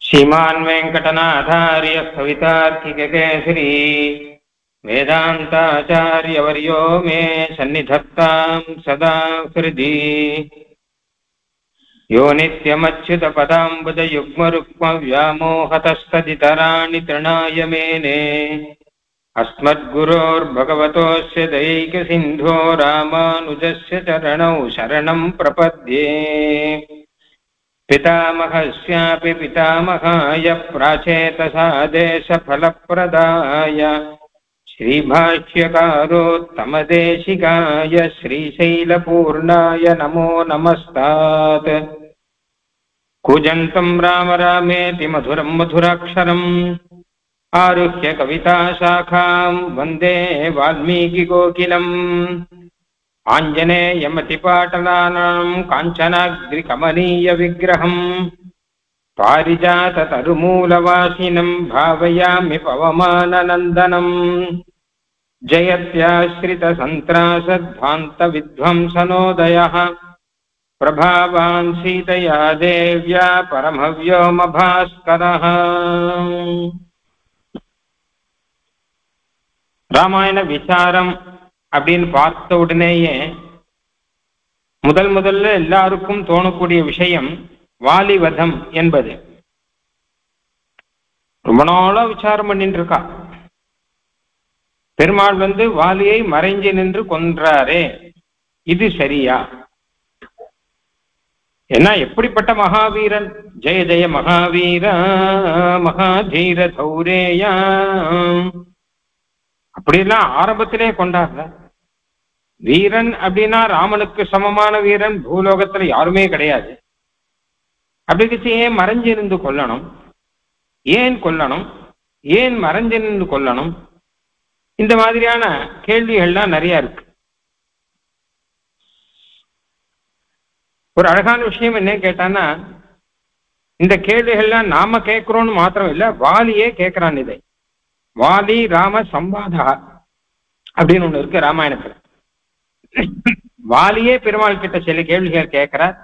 श्रीमान् वेंकटनाथार्य कवितार्किककेसरी वेदान्ताचार्यवर्यो मे सन्निधत्तां सदा हृदि। यो नित्यमच्युतपदाम्बुजयुग्मरुक्मव्यामोहतस्तदितराणि तृणाय मेने अस्मद्गुरोर्भगवतोऽस्य दैकसिन्धो रामानुजस्य चरणौ शरणं प्रपद्ये। पितामहस्यापि पितामहाय प्राचेतसादेशफलप्रदाय श्रीभाष्यकारोत्तमदेशिकाय श्रीशैलपूर्णाय नमो नमस्तात्। कूजन्तं राम रामेति मधुरं मधुराक्षरम् आरुह्य कविताशाखां वन्दे वाल्मीकिकोकिलम्। आञ्जनेयमतिपाटलानां काञ्चनाद्रिकमनीयविग्रहम् पारिजाततरुमूलवासिनं भावयामि पवमाननन्दनम्। जयत्याश्रितसन्त्रासध्वान्तविध्वंसनोदयः प्रभावान् सीतया देव्या परमव्योमभास्करः। ராமாயண விசாரம் அப்படின்னு பார்த்த உடனேயே முதல்ல எல்லாருக்கும் தோணக்கூடிய விஷயம் வாலிவதம் என்பது. ரொம்ப நாளா விசாரம் பண்ணிட்டு இருக்கா. பெருமாள் வாலியை மறைஞ்சு நின்று கொன்றாரே, இது சரியா? ஏன்னா எப்படிப்பட்ட மகாவீரன், ஜெய ஜெய மகாவீர மகாதீர தௌரேயா அப்படிலாம் ஆரம்பத்திலே கொண்டாடுற. வீரன் அப்படின்னா ராமனுக்கு சமமான வீரன் பூலோகத்துல யாருமே கிடையாது. அப்படி ஏன் மறைஞ்சிருந்து கொல்லணும்? ஏன் கொல்லணும்? ஏன் மறைஞ்சிருந்து கொல்லணும்? இந்த மாதிரியான கேள்விகள்லாம் நிறைய இருக்கு. ஒரு அழகான விஷயம் என்ன கேட்டான்னா, இந்த கேள்விகள்லாம் நாம கேட்கிறோம்னு மாத்திரம் இல்ல, வாலியே கேட்கிறான். இதை வாலி ராம சம்பாதா அப்படின்னு ஒண்ணு இருக்கு ராமாயணத்துல. வாலியே பெருமாள் கிட்ட சில கேள்விகள் கேட்கிறார்,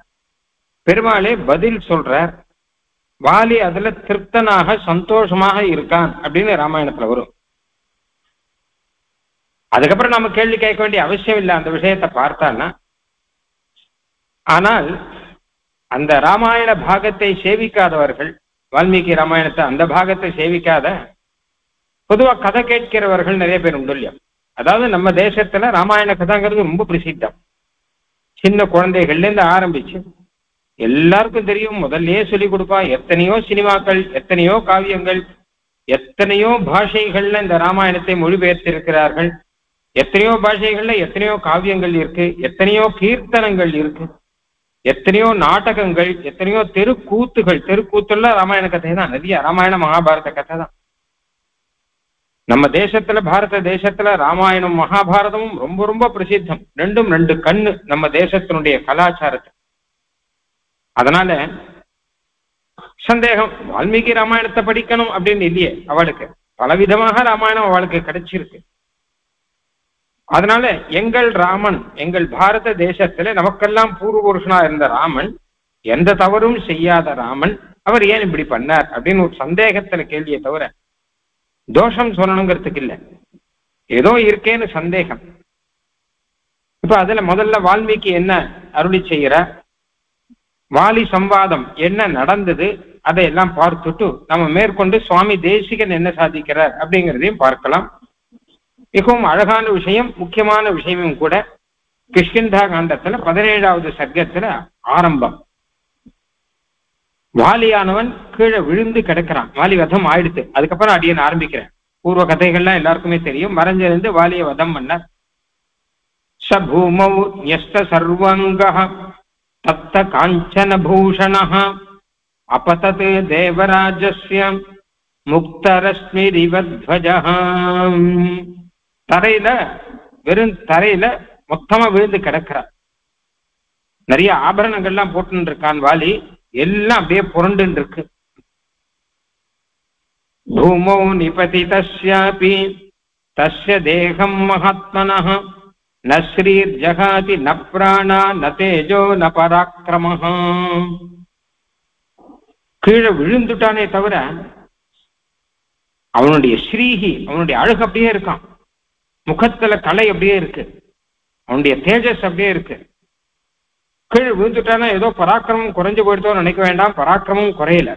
பெருமாளே பதில் சொல்றார். வாலி அதுல திருப்தனாக சந்தோஷமாக இருக்கான் அப்படின்னு ராமாயணத்துல வரும். அதுக்கப்புறம் நம்ம கேள்வி கேட்க வேண்டிய அவசியம் இல்லை அந்த விஷயத்தை பார்த்தான்னா. ஆனால் அந்த ராமாயண பாகத்தை சேவிக்காதவர்கள், வால்மீகி ராமாயணத்தை அந்த பாகத்தை சேவிக்காத பொதுவா கதை கேட்கிறவர்கள் நிறைய பேர் உண்டு இல்லையா? அதாவது நம்ம தேசத்துல ராமாயண கதைங்கிறது ரொம்ப பிரசித்தம். சின்ன குழந்தைகள்ல இருந்து ஆரம்பிச்சு எல்லாருக்கும் தெரியும், முதல்லயே சொல்லி கொடுப்பா. எத்தனையோ சினிமாக்கள், எத்தனையோ காவியங்கள், எத்தனையோ பாஷைகள்ல இந்த ராமாயணத்தை மொழிபெயர்த்திருக்கிறார்கள். எத்தனையோ பாஷைகள்ல எத்தனையோ காவியங்கள் இருக்கு, எத்தனையோ கீர்த்தனங்கள் இருக்கு, எத்தனையோ நாடகங்கள், எத்தனையோ தெருக்கூத்துகள். தெருக்கூத்துல ராமாயண கதை தான் நிறைய. ராமாயண மகாபாரத கதை தான். நம்ம தேசத்துல, பாரத தேசத்துல ராமாயணம் மகாபாரதமும் ரொம்ப ரொம்ப பிரசித்தம். ரெண்டும் ரெண்டு கண்ணு நம்ம தேசத்தினுடைய கலாச்சாரத்தை. அதனால சந்தேகம், வால்மீகி ராமாயணத்தை படிக்கணும் அப்படின்னு இல்லையே. அவளுக்கு பலவிதமாக ராமாயணம் அவளுக்கு கிடைச்சிருக்கு. அதனால எங்கள் ராமன், எங்கள் பாரத தேசத்துல நமக்கெல்லாம் பூர்வ புருஷனா இருந்த ராமன், எந்த தவறும் செய்யாத ராமன், அவர் ஏன் இப்படி பண்ணார் அப்படின்னு ஒரு சந்தேகத்துல கேள்வியை தவிர தோஷம் சொல்லணுங்கிறதுக்கு இல்லை. ஏதோ இருக்கேன்னு சந்தேகம். இப்ப அதுல முதல்ல வால்மீகி என்ன அருளி செய்கிறார், வாலி சம்வாதம் என்ன நடந்தது, அதையெல்லாம் பார்த்துட்டு நம்ம மேற்கொண்டு சுவாமி தேசிகன் என்ன சாதிக்கிறார் அப்படிங்கிறதையும் பார்க்கலாம். மிகவும் அழகான விஷயம், முக்கியமான விஷயமும் கூட. கிஷ்கிந்தா காண்டத்துல 17வது சர்க்கத்துல ஆரம்பம். வாலியானவன் கீழே விழுந்து கிடக்கிறான். வாலி வதம் ஆயிடுத்து. அதுக்கப்புறம் அடியன் ஆரம்பிக்கிறேன். பூர்வ கதைகள்லாம் எல்லாருக்குமே தெரியும். மறைஞ்சிருந்து வாலிய வதம் பண்ண. ச பூமௌ ன்யஸ்த சர்வங்கஹ தப்த காஞ்சன பூஷணஹ அபதத் தேவராஜஸ்ய முக்தரஸ்மிரிவத்வஜஹ. தரையில, வெறும் தரையில மொத்தமா விழுந்து கிடக்கிறார். நிறைய ஆபரணங்கள்லாம் போட்டு இருக்கான் வாலி. எல்லாம் அப்படியே புரண்டு இருக்கு. பூமௌ நிபதிதஸ்யாபி தஸ்ய தேகம் மகாத்மனஹ ந ஸ்ரீர் ஜகாதி ந பிராணா ந தேஜோ ந பராக்கிரமஹ. கீழே விழுந்துட்டானே தவிர அவனுடைய ஸ்ரீஹி, அவனுடைய அழகு அப்படியே இருக்கான், முகத்துல கலை அப்படியே இருக்கு, அவனுடைய தேஜஸ் அப்படியே இருக்கு. கீழே விழுந்துட்டானா ஏதோ பராக்கிரமம் குறைஞ்சு போயிடுதோ நினைக்க வேண்டாம், பராக்கிரமும் குறையல.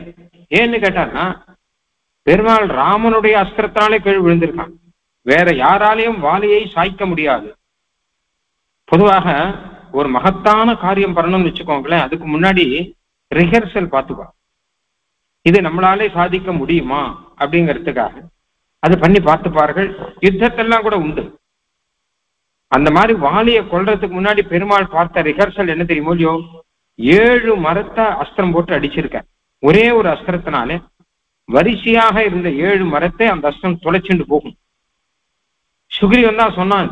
ஏன்னு கேட்டான்னா பெருமாள் ராமனுடைய அஸ்திரத்தினாலே கீழ் விழுந்திருக்கான், வேற யாராலையும் வாலியை சாய்க்க முடியாது. பொதுவாக ஒரு மகத்தான காரியம் பண்ணணும்னு வச்சுக்கோங்களேன், அதுக்கு முன்னாடி ரிஹர்சல் பார்த்துப்பா, இது நம்மளாலே சாதிக்க முடியுமா அப்படிங்கிறதுக்காக அது பண்ணி பார்த்துப்பார்கள். யுத்தத்தெல்லாம் கூட உண்டு. அந்த மாதிரி வாலியை கொல்றதுக்கு முன்னாடி பெருமாள் பார்த்த ரிஹர்சல் என்ன தெரியுமோ இல்லையோ, 7 மரத்தை அஸ்திரம் போட்டு அடிச்சிருக்க. ஒரே ஒரு அஸ்திரத்தினாலே வரிசையாக இருந்த 7 மரத்தை அந்த அஸ்திரம் துளைச்சுண்டு போகும். சுக்ரீவன் தான் சொன்னான்.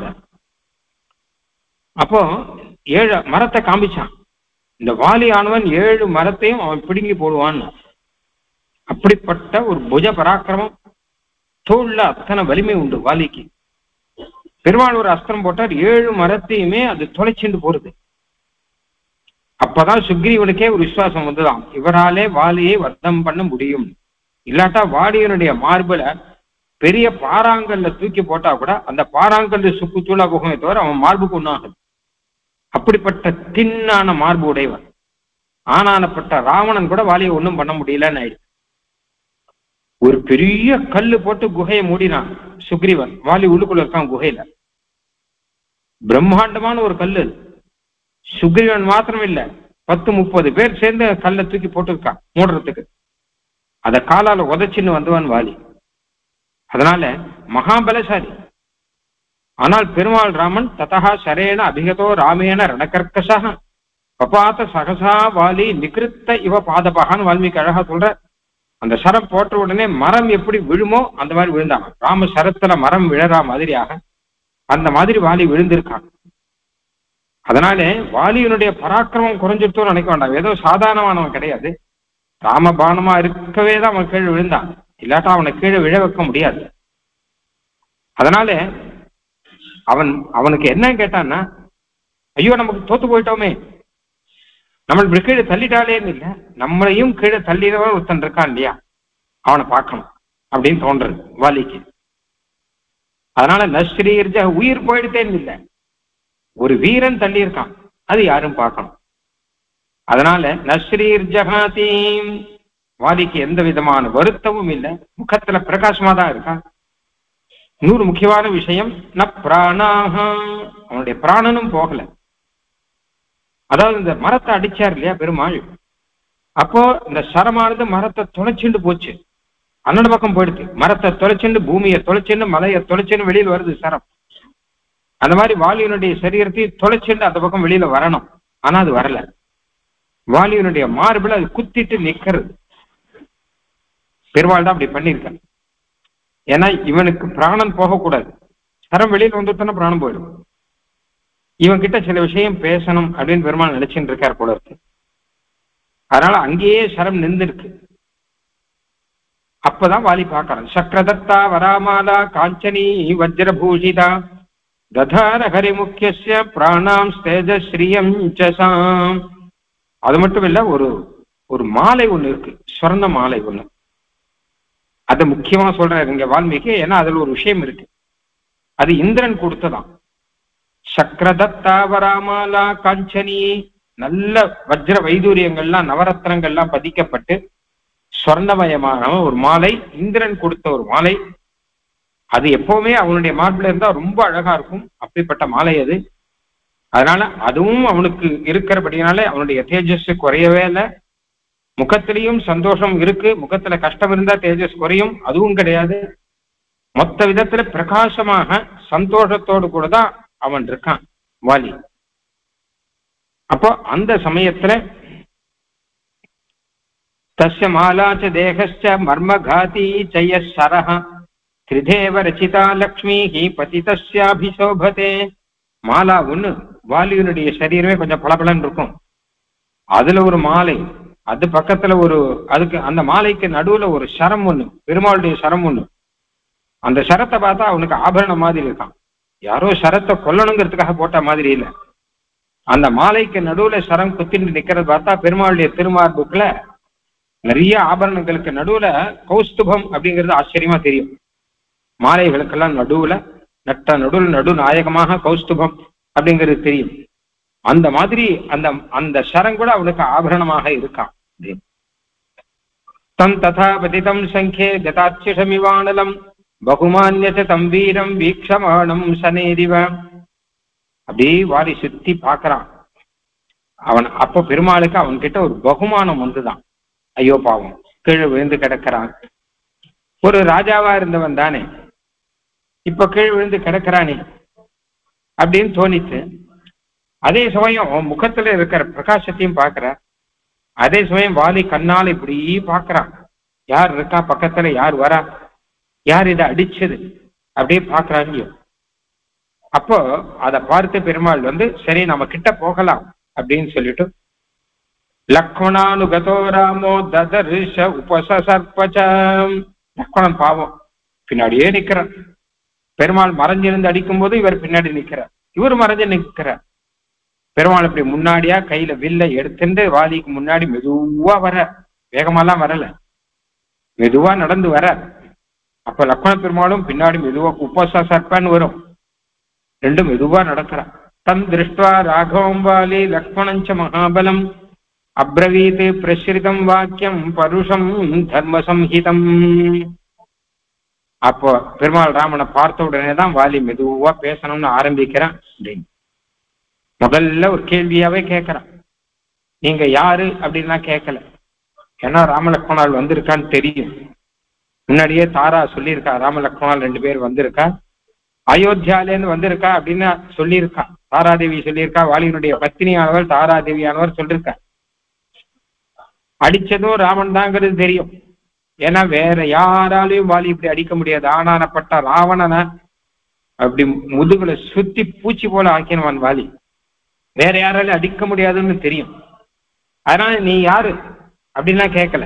அப்போ 7 மரத்தை காமிச்சான். இந்த வாலி ஆனவன் 7 மரத்தையும் அவன் பிடுங்கி போடுவான்னு. அப்படிப்பட்ட ஒரு புஜ பராக்கிரமம், தோல்ல அத்தனை வலிமை உண்டு வாலிக்கு. பெருமாள் ஒரு அஸ்திரம் போட்டார், 7 மரத்தையுமே அது தொலைச்சுண்டு போறது. அப்பதான் சுக்ரீவனுக்கே ஒரு விசுவாசம் வந்துதான், இவராலே வாலியை வர்த்தம் பண்ண முடியும். இல்லாட்டா வாலியனுடைய மார்புல பெரிய பாறாங்கல்ல தூக்கி போட்டா கூட அந்த பாறாங்கல்ல சுக்கு தூளா போகுமே தவிர அவன் மார்புக்கு ஒன்றாகுது. அப்படிப்பட்ட தின்னான மார்பு உடையவன். ஆனானப்பட்ட ராவணன் கூட வாலியை ஒன்றும் பண்ண முடியலன்னு ஆயிடுச்சு. ஒரு பெரிய கல்லு போட்டு குகையை மூடினான் சுக்ரீவன். வாலி உள்ளுக்குள்ள இருக்கான் குகையில. பிரம்மாண்டமான ஒரு கல்லு. சுக்ரீவன் மாத்திரம் இல்ல, 10-30 பேர் சேர்ந்து கல்லை தூக்கி போட்டுருக்கான் மூடுறதுக்கு. அத காலால உதச்சின்னு வந்தவன் வாலி. அதனால மகாபலசாலி. ஆனால் பெருமாள் ராமன் ததா சரேன அபிகதோ ராமேன ரணகர்கசா பபாத்த சகசா வாலி நிகிருத்த இவ பாதபகான்னு வால்மீகி அழகா சொல்ற. அந்த சரம் போட்ட உடனே மரம் எப்படி விழுமோ அந்த மாதிரி விழுந்தாங்க. ராம சரத்துல மரம் விழறா மாதிரியாக அந்த மாதிரி வாலி விழுந்திருக்கான். அதனால வாலியினுடைய பராக்கிரமம் குறைஞ்சிருத்தோன்னு நினைக்க வேண்டாம். ஏதோ சாதாரணமானவன் கிடையாது. ராமபானமா இருக்கவே தான் அவன் கீழே விழுந்தான், இல்லாட்டா அவனை கீழே விழ வைக்க முடியாது. அதனால அவனுக்கு என்ன கேட்டான்னா, ஐயோ நமக்கு தோத்து போயிட்டோமே, நம்ம கீழே தள்ளிட்டாலேன்னு இல்லை, நம்மளையும் கீழே தள்ளினவன் ஒருத்தன் இருக்கான் இல்லையா, அவனை பார்க்கணும் அப்படின்னு தோன்றது வாலிக்கு. அதனால நஸ்ரீர்ஜ உயிர் போயிடுத்தேன்னு இல்லை, ஒரு வீரன் தள்ளி இருக்கான், அது யாரும் பார்க்கணும். அதனால நஸ்ரீர்ஜகாதீம், வாலிக்கு எந்த விதமான வருத்தமும் இல்லை, முகத்துல பிரகாசமா தான் இருக்கான். இன்னொரு முக்கியமான விஷயம், ந பிராணாக, அவனுடைய பிராணனும் போகல. அதாவது இந்த மரத்தை அடிச்சார் இல்லையா பெருமாள், அப்போ இந்த சரமானது மரத்தை தொலைச்சுண்டு போச்சு, அண்ணன் பக்கம் போயிடுச்சு. மரத்தை தொலைச்சுண்டு, பூமியை தொலைச்சுண்டு, மலையை தொலைச்சுன்னு வெளியில் வருது சரம். அந்த மாதிரி வாலியனுடைய சரீரத்தை தொலைச்சுண்டு அந்த பக்கம் வெளியில வரணும், ஆனா அது வரல. வாலியனுடைய மார்பில் அது குத்திட்டு நிக்கிறது. பெருமாள் தான் அப்படி பண்ணியிருக்க. ஏன்னா இவனுக்கு பிராணன் போகக்கூடாது, சரம் வெளியில் வந்துட்டோன்னா பிராணம் போயிடும். இவன் கிட்ட சில விஷயம் பேசணும் அப்படின்னு பெருமாள் நினைச்சுட்டு இருக்கார் போல இருக்கு. அதனால அங்கேயே சரம் நின்றுருக்கு. அப்பதான் வாலி பார்க்கறான். சக்கரதத்தா வராமாலா காஞ்சனி வஜ்ரபூஷிதா ததார ஹரிமுக்கிய பிராணாம் ஸ்தேஜஸ்ரீயம் சசாம். அது மட்டும் இல்ல, ஒரு மாலை ஒண்ணு இருக்கு, ஸ்வர்ண மாலை ஒண்ணு. அதை முக்கியமா சொல்றாரு இங்க வால்மீகி. ஏன்னா அதுல ஒரு விஷயம் இருக்கு, அது இந்திரன் கொடுத்ததான். சக்கரதத்தா வராமாலா காஞ்சனி, நல்ல வஜ்ர வைதூரியங்கள்லாம் நவரத்னங்கள்லாம் பதிக்கப்பட்டு ஸ்வர்ணமயமான ஒரு மாலை, இந்திரன் கொடுத்த ஒரு மாலை. அது எப்பவுமே அவனுடைய மார்பில் இருந்தா ரொம்ப அழகா இருக்கும், அப்படிப்பட்ட மாலை அது. அதனால அதுவும் அவனுக்கு இருக்கிறபடினாலே அவனுடைய தேஜஸ் குறையவே இல்லை. முகத்திலையும் சந்தோஷம் இருக்கு, முகத்துல கஷ்டம் இருந்தா தேஜஸ் குறையும், அதுவும் கிடையாது. மொத்த விதத்துல பிரகாசமாக சந்தோஷத்தோடு கூட தான் அவன் இருக்கான் வாலி. அப்போ அந்த சமயத்துல தஸ்ய மாலாச்ச தேகஸ்ச மர்மகாதி ஜய சரஹ திரிதேவ ரச்சிதா லக்ஷ்மி பதிதஸ்யாபிசோபதே. மாலா ஒண்ணு, வாலியனுடைய சரீரமே கொஞ்சம் பளபளன்னு இருக்கும், அதுல ஒரு மாலை, அது பக்கத்துல அதுக்கு அந்த மாலைக்கு நடுவுல ஒரு சரம் ஒண்ணு, பெருமாளுடைய சரம் ஒண்ணு. அந்த சரத்தை பார்த்தா அவனுக்கு ஆபரணம் மாதிரி இருக்கான். யாரோ சரத்தை கொல்லணுங்கிறதுக்காக போட்ட மாதிரி இல்லை. அந்த மாலைக்கு நடுவுல சரம் குத்திட்டு நிக்கிறது பார்த்தா பெருமாளுடைய திருமார்புக்குல நிறைய ஆபரணங்களுக்கு நடுவுல கௌஸ்துபம் அப்படிங்கிறது ஆச்சரியமா தெரியும். மாலைகளுக்கெல்லாம் நடுவுல நடு நாயகமாக கௌஸ்துபம் அப்படிங்கிறது தெரியும். அந்த மாதிரி அந்த அந்த சரம் கூட அவனுக்கு ஆபரணமாக இருக்கான். தம் ததா பதிதம் சங்கே கதாட்சிஷமிவானலம் பகுமான்யச தம் வீரம் வீக்ஷமானம் சனேதிவ. அப்படியே வாரி சுத்தி பார்க்கறான் அவன். அப்ப பெருமாளுக்கு அவன்கிட்ட ஒரு பகுமானம் வந்துதான். ஐயோ பாவம், கீழே விழுந்து கிடக்கிறான். ஒரு ராஜாவா இருந்தவன் தானே, இப்ப கீழே விழுந்து கிடக்கிறானே அப்படின்னு தோணித்து. அதே சமயம் முகத்துல இருக்கிற பிரகாசத்தையும் பார்க்கிற. அதே சமயம் வாலி கண்ணால் இப்படி பார்க்கறான். யார் இருக்கா பக்கத்துல, யார் வரா, யார் இதை அடிச்சது அப்படியே பார்க்கறாங்க. அப்போ அதை பார்த்து பெருமாள் சரி நம்ம கிட்ட போகலாம் அப்படின்னு சொல்லிட்டு லக்ஷ்மணானுகதோ ராமோ ததர்ஷ உபசர்பச்சம். லக்ஷ்மணன் பாவம் பின்னாடியே நிக்கிறார். பெருமாள் மறைஞ்சிருந்து அடிக்கும் போது இவர் பின்னாடி நிற்கிறார், இவர் மறைஞ்சு நிற்கிறார். பெருமாள் இப்படி முன்னாடியா கையில வில்லை எடுத்துட்டு வாலிக்கு முன்னாடி மெதுவா வர, வேகமாலாம் வரல, மெதுவா நடந்து வர. அப்ப லக்ஷ்மண பெருமாளும் பின்னாடி மெதுவா உபசர்பன்னு வரும், ரெண்டும் மெதுவா நடக்கிறார். தம் திருஷ்டுவா ராகவம் வாலி லக்ஷ்மணஞ்ச மகாபலம் அப்ரவீத் பிரஸ்ரிதம் வாக்கியம் பருஷம் தர்ம சம்ஹிதம். அப்போ பெருமாள் ராமனை பார்த்த உடனே தான் வாலி மெதுவா பேசணும்னு ஆரம்பிக்கிறான். முதல்ல ஒரு கேள்வியாவே கேட்கிறான், நீங்க யாரு அப்படின்னா கேட்கல. ஏன்னா ராமலக்ஷ்மணால் வந்திருக்கான்னு தெரியும். முன்னாடியே தாரா சொல்லியிருக்கா, ராமலக்ஷ்மணால் 2 பேர் வந்திருக்கா, அயோத்தியாலேருந்து வந்திருக்கா அப்படின்னு சொல்லியிருக்கா. தாராதேவி சொல்லியிருக்கா, வாலியினுடைய பத்தினியானவர் தாராதேவியானவர் சொல்லியிருக்கா. அடிச்சதும் ராமன் தாங்கிறது தெரியும். ஏன்னா வேற யாராலையும் வாலி இப்படி அடிக்க முடியாது. ஆனானப்பட்ட ராவணனை அப்படி முதுகுல சுத்தி பூச்சி போல ஆக்கினவன் வாலி. வேற யாராலையும் அடிக்க முடியாதுன்னு தெரியும். அதனால நீ யாரு அப்படின்னா கேட்கல,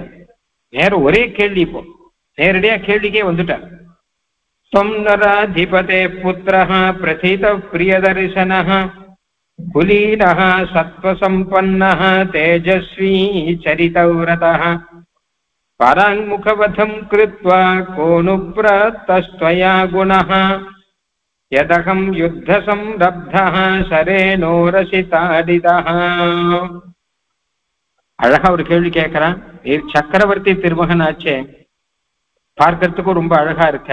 நேரம் ஒரே கேள்வி. இப்போ நேரடியா கேள்விக்கே வந்துட்டார். त्वं नराधिपते पुत्रः प्रथित प्रियदर्शनः कुलीनः सत्त्वसम्पन्नः तेजस्वी चरितव्रतः पराङ्मुखवधं कृत्वा को नु प्रतस्त्वया गुणः यदहं युद्धसंरब्धः शरेणो रसिताडितः. அழகா ஒரு கேள்வி கேட்கிறான். சக்கரவர்த்தி திருமகனாச்சே, பார்க்கறதுக்கும் ரொம்ப அழகா இருக்க,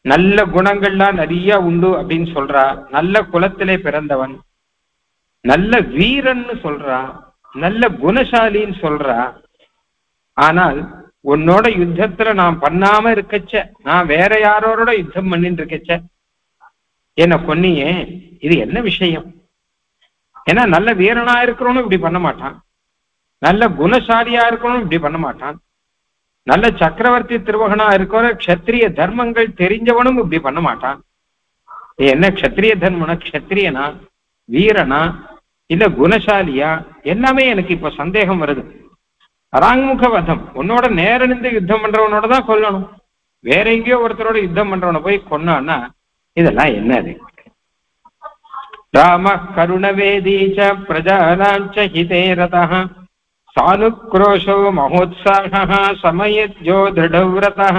நல்ல குணங்கள்லாம் நிறைய உண்டு அப்படின்னு சொல்றா, நல்ல குலத்திலே பிறந்தவன், நல்ல வீரன்னு சொல்றா, நல்ல குணசாலின்னு சொல்றா. ஆனால் உன்னோட யுத்தத்துல நான் பண்ணாம இருக்கச்ச, நான் வேற யாரோட யுத்தம் பண்ணிட்டு இருக்கச்ச என்ன கொன்னியே, இது என்ன விஷயம்? ஏன்னா நல்ல வீரனா இருக்கிறவனும் இப்படி பண்ண மாட்டான், நல்ல குணசாலியா இருக்கணும் இப்படி பண்ண மாட்டான், நல்ல சக்கரவர்த்தி திருமகனா இருக்கிற க்ஷத்திரிய தர்மங்கள் தெரிஞ்சவனும் இப்படி பண்ண மாட்டான். என்ன க்ஷத்திரிய தர்மனா, க்ஷத்திரியனா, வீரனா, இல்ல குணசாலியா? எல்லாமே எனக்கு இப்ப சந்தேகம் வருது. பராங்முக வதம், உன்னோட நேர நின்று யுத்தம் பண்றவனோட தான் கொல்லணும், வேற எங்கேயோ ஒருத்தரோட யுத்தம் பண்றவனை போய் கொன்னான்னா இதெல்லாம் என்னது? ராம கருணவேதீச்ச பிரஜானாஞ்ச ஹிதே ரதः சானுக்ரோஷோ மகோத்சாஹः சமயஜ்ஜோ திருடவ்ரதः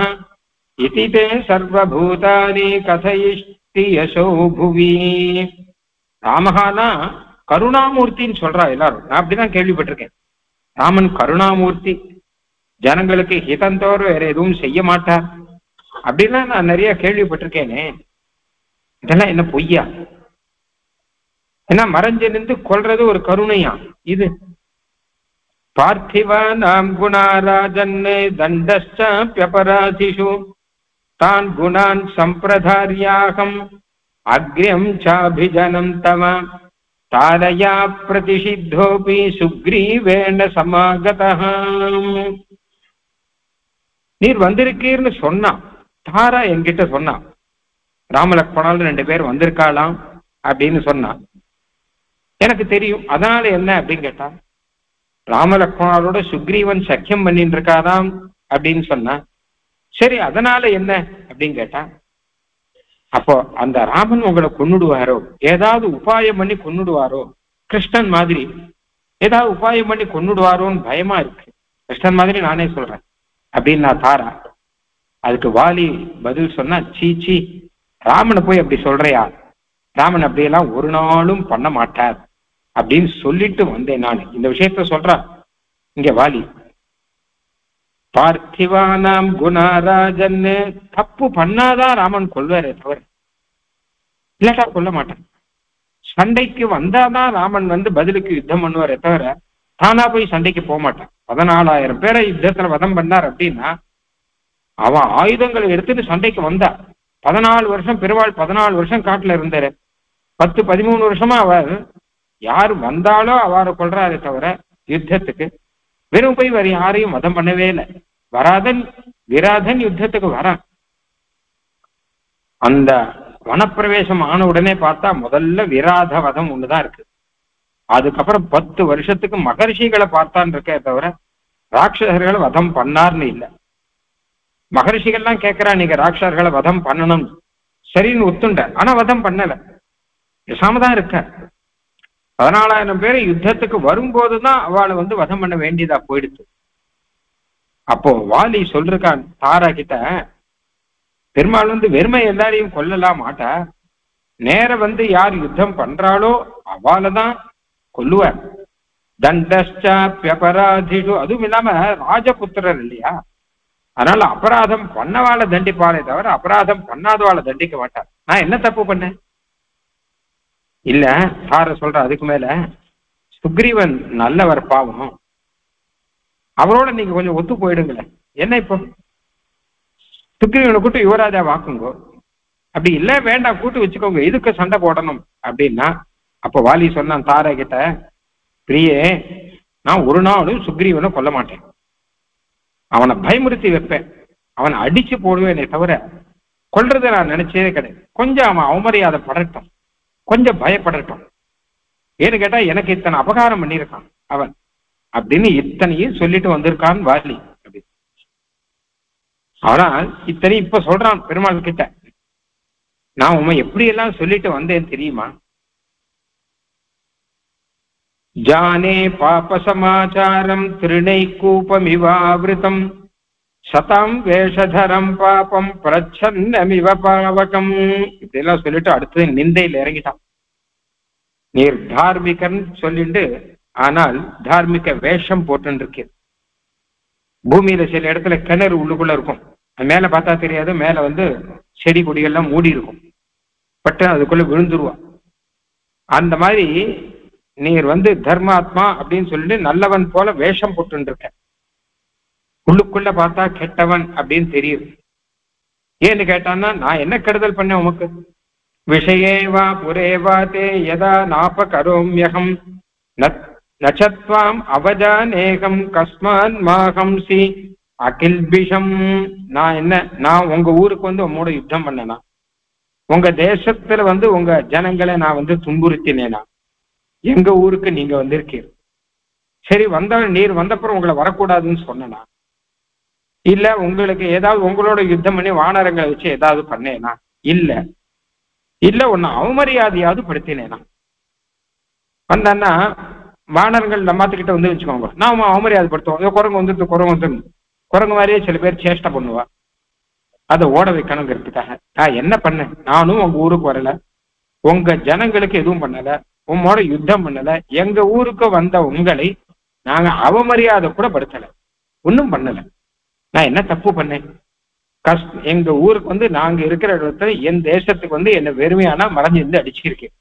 இதி தே சர்வபூதானி கதயிஷ்டி யசோ புவி. ராமஹானா கருணாமூர்த்தின்னு சொல்றா எல்லாரும். நான் அப்படிதான் கேள்விப்பட்டிருக்கேன். ராமன் கருணாமூர்த்தி, ஜனங்களுக்கு ஹிதந்தோர் வேற எதுவும் செய்ய மாட்டார் அப்படின்லாம் நான் நிறைய கேள்விப்பட்டிருக்கேனே. இதெல்லாம் என்ன பொய்யா? ஏன்னா மறைஞ்சு நின்று கொல்றது ஒரு கருணையா? இது பார்த்திவானாம் குணாராஜன்னே தண்டஸ்சாப்யபராதிஷு தான் குணான் சம்பிரதாரியாகம் அக்ரியம் சாபிஜனம் தவ தாரயா பிரதிஷித்தோபி சுக்ரீவேண சமாகதः. நீர் வந்திருக்கீர்னு சொன்னான், தாரா என்கிட்ட சொன்னான், ராமலக்ஷ்மணால் 2 பேர் வந்திருக்காளாம் அப்படின்னு சொன்னான். எனக்கு தெரியும். அதனால என்ன அப்படின்னு கேட்டா, ராமலக்ஷ்மணாலோட சுக்ரீவன் சக்கியம் பண்ணிட்டு இருக்காராம் அப்படின்னு சொன்னா. சரி, அதனால என்ன அப்படின்னு கேட்டா, அப்போ அந்த ராமன் உங்களை கொன்னுடுவாரோ, ஏதாவது உபாயம் பண்ணி கொன்னுடுவாரோ, கிருஷ்ணன் மாதிரி ஏதாவது உபாயம் பண்ணி கொன்னுடுவாரோன்னு பயமா இருக்கு. கிருஷ்ணன் மாதிரி நானே சொல்றேன் அப்படின்னு நான் தாரா. அதுக்கு வாலி பதில் சொன்னா, சீச்சி, ராமனை போய் அப்படி சொல்றியா? ராமன் அப்படியெல்லாம் ஒரு நாளும் பண்ண மாட்டார் அப்படின்னு சொல்லிட்டு வந்தேன் நான். இந்த விஷயத்த சொல்றான் இங்க வாலி. பார்த்திவானாம் குணராஜன்னு தப்பு பண்ணாதான் ராமன் கொள்வாரே தவிர இல்லாட்டா கொல்ல மாட்டான். சண்டைக்கு வந்தாதான் ராமன் பதிலுக்கு யுத்தம் பண்ணுவாரே தவிர தானா போய் சண்டைக்கு போக மாட்டான். 14,000 பேரை யுத்தத்துல வதம் பண்ணார் அப்படின்னா அவன் ஆயுதங்களை எடுத்துட்டு சண்டைக்கு வந்தா. 14 வருஷம் பெருவாள் 14 வருஷம் காட்டுல இருந்தாரு. 10-13 வருஷமா அவர் யாரு வந்தாலோ அவரை கொள்றாரே தவிர யுத்தத்துக்கு வெறும் போய் வேற யாரையும் வதம் பண்ணவே இல்லை. விராதன் யுத்தத்துக்கு வரான். அந்த வனப்பிரவேசம் ஆன உடனே பார்த்தா முதல்ல விராத வதம் ஒண்ணுதான் இருக்கு. அதுக்கப்புறம் 10 வருஷத்துக்கு மகர்ஷிகளை பார்த்தான்னு இருக்கே தவிர ராட்சசர்களை வதம் பண்ணார்னு இல்லை. மகர்ஷிகள்லாம் கேட்கிறா, நீங்க ராட்சசர்களை வதம் பண்ணணும், சரின்னு ஒத்துண்ட, ஆனா வதம் பண்ணல, பேசாமதான் இருக்க. 14,000 பேர் யுத்தத்துக்கு வரும்போதுதான் அவளை வதம் பண்ண வேண்டியதா போயிடுச்சு. அப்போ வாலி சொல்றான் தாரா கிட்ட, பெருமாள் வெறுமை எல்லாரையும் கொல்லலாம் மாட்டா, நேர யார் யுத்தம் பண்றாளோ அவளைதான் கொல்லுவார். தண்டஷ்டாப்யபராதிஷு, அதுவும் இல்லாம ராஜபுத்திரர் இல்லையா, அதனால அபராதம் பண்ணவாளை தண்டிப்பாளே தவிர அபராதம் பண்ணாதவாளை தண்டிக்க மாட்டார். நான் என்ன தப்பு பண்ணேன்? இல்ல தார சொல்ற, அதுக்கு மேல சுக்ரீவன் நல்லவர், பாவம், அவரோட நீங்க கொஞ்சம் ஒத்து போயிடுங்களேன். என்ன இப்போ சுக்ரீவனை கூட்டு யுவராஜா வாக்குங்கோ, அப்படி இல்ல வேண்டாம் கூட்டு வச்சுக்கோங்க, இதுக்கு சண்டை போடணும் அப்படின்னா. அப்போ வாலி சொன்னான் தாரா கிட்ட, பிரியே, நான் ஒரு நாளும் சுக்ரீவனை கொல்ல மாட்டேன், அவனை பயமுறுத்தி வைப்பேன், அவனை அடிச்சு போடுவேனே தவிர கொல்றதை நான் நினைச்சதே கிடையாது. கொஞ்சம் அவன் அவமரியாதை படட்டும், கொஞ்சம் பயப்படட்டும். ஏன்னு கேட்டா எனக்கு இத்தனை அபகாரம் பண்ணியிருக்கான் அவன் அப்படின்னு இத்தனையும் சொல்லிட்டு வந்திருக்கான் வாலி. அப்படி ஆனால் இத்தனை இப்ப சொல்றான் பெருமாள் கிட்ட, நான் உண்மை எப்படி எல்லாம் சொல்லிட்டு வந்தேன் தெரியுமா? ஜானே பாப சமாச்சாரம் திருணை கூபமிவாவிருத்தம் சதாம் வேஷதரம் பாபம் பிரச்சன்னமிவ பாவகம். இப்படியெல்லாம் சொல்லிட்டு அடுத்தது நிந்தையில் இறங்கிட்டான். நீர் தார்மிகன் சொல்லிட்டு, ஆனால் தார்மிக வேஷம் போட்டு பூமியில சில இடத்துல கிணறு உள்ளுக்குள்ள இருக்கும், அது மேல பார்த்தா தெரியாது, மேல செடி கொடிகள்லாம் மூடி இருக்கும், பட்டு அதுக்குள்ள விழுந்துருவா. அந்த மாதிரி நீர் தர்மாத்மா அப்படின்னு சொல்லிட்டு நல்லவன் போல வேஷம் போட்டு இருக்க, உள்ளுக்குள்ள பார்த்தா கெட்டவன் அப்படின்னு தெரியுது. ஏன்னு கேட்டான்னா, நான் என்ன கெடுதல் பண்ணேன் உமக்கு? விஷயேவா புரேவா தே யதா நாப கரோம்யகம் நச்சத்வாம் அவஜானேகம் கஸ்மான் மாஹம்சி அகில்பிஷம். நான் உங்க ஊருக்கு உம்மோட யுத்தம் பண்ணனா, உங்க தேசத்துல உங்க ஜனங்களை நான் துன்புறுத்தினேனா? எங்க ஊருக்கு நீங்க வந்திருக்கீர், சரி நீர் வந்தப்புறம் உங்களை வரக்கூடாதுன்னு சொன்னா, இல்ல உங்களுக்கு ஏதாவது உங்களோட யுத்தம் பண்ணி வானரங்களை வச்சு ஏதாவது பண்ணேனா? இல்ல உன்னை அவமரியாதையாவது படுத்தினேனா? வந்தான்னா வானரங்கள் நம்மாத்துக்கிட்ட வச்சுக்கோங்க, நான் அவமரியாதை படுத்துவோம், குரங்கு மாதிரியே சில பேர் சேஷ்டை பண்ணுவா, அதை ஓட வைக்கணுங்கிறதுக்காக நான் என்ன பண்ணேன்? நானும் உங்க ஊருக்கு வரல, உங்க ஜனங்களுக்கு எதுவும் பண்ணல, உம்மோட யுத்தம் பண்ணல, எங்க ஊருக்கு வந்த உங்களை நாங்க அவமரியாதை கூட படுத்தல, ஒன்றும் பண்ணல. நான் என்ன தப்பு பண்ணேன்? எங்க ஊருக்கு நாங்க இருக்கிற இடத்துல என் தேசத்துக்கு என்ன வெறுமையானா மறைஞ்சிருந்து அடிச்சிருக்கேன்.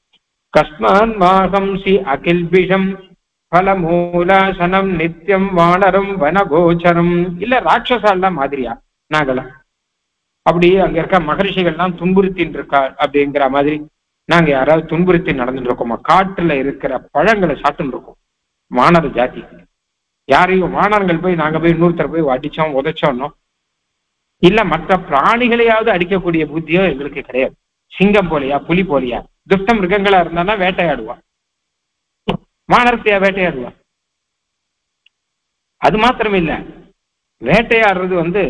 கஸ்மான் மாகம்சி அகில்பிஷம் பலமூலாசனம் நித்தியம் வானரம் வனகோச்சரம். இல்ல ராட்சசாலாம் மாதிரியா நாங்களாம்? அப்படியே அங்க இருக்க மகரிஷிகள்லாம் துன்புறுத்தின்னு இருக்கா அப்படிங்கிற மாதிரி நாங்க யாராவது துன்புறுத்தி நடந்துட்டு இருக்கோமா? காட்டுல இருக்கிற பழங்களை சாப்பிட்டு இருக்கோம் வானர ஜாதி. யாரையும் வானரங்கள் போய் நாங்க போய் இன்னொருத்தர் போய் அடிச்சோம் உதைச்சோன்னோ, இல்ல மற்ற பிராணிகளையாவது அடிக்கக்கூடிய புத்தியோ எங்களுக்கு கிடையாது. சிங்கம் போலியா புலி போலியா துஷ்ட மிருகங்களா இருந்தானா வேட்டையாடுவா, வானரத்தையா வேட்டையாடுவா? அது மாத்திரம் இல்ல, வேட்டையாடுறது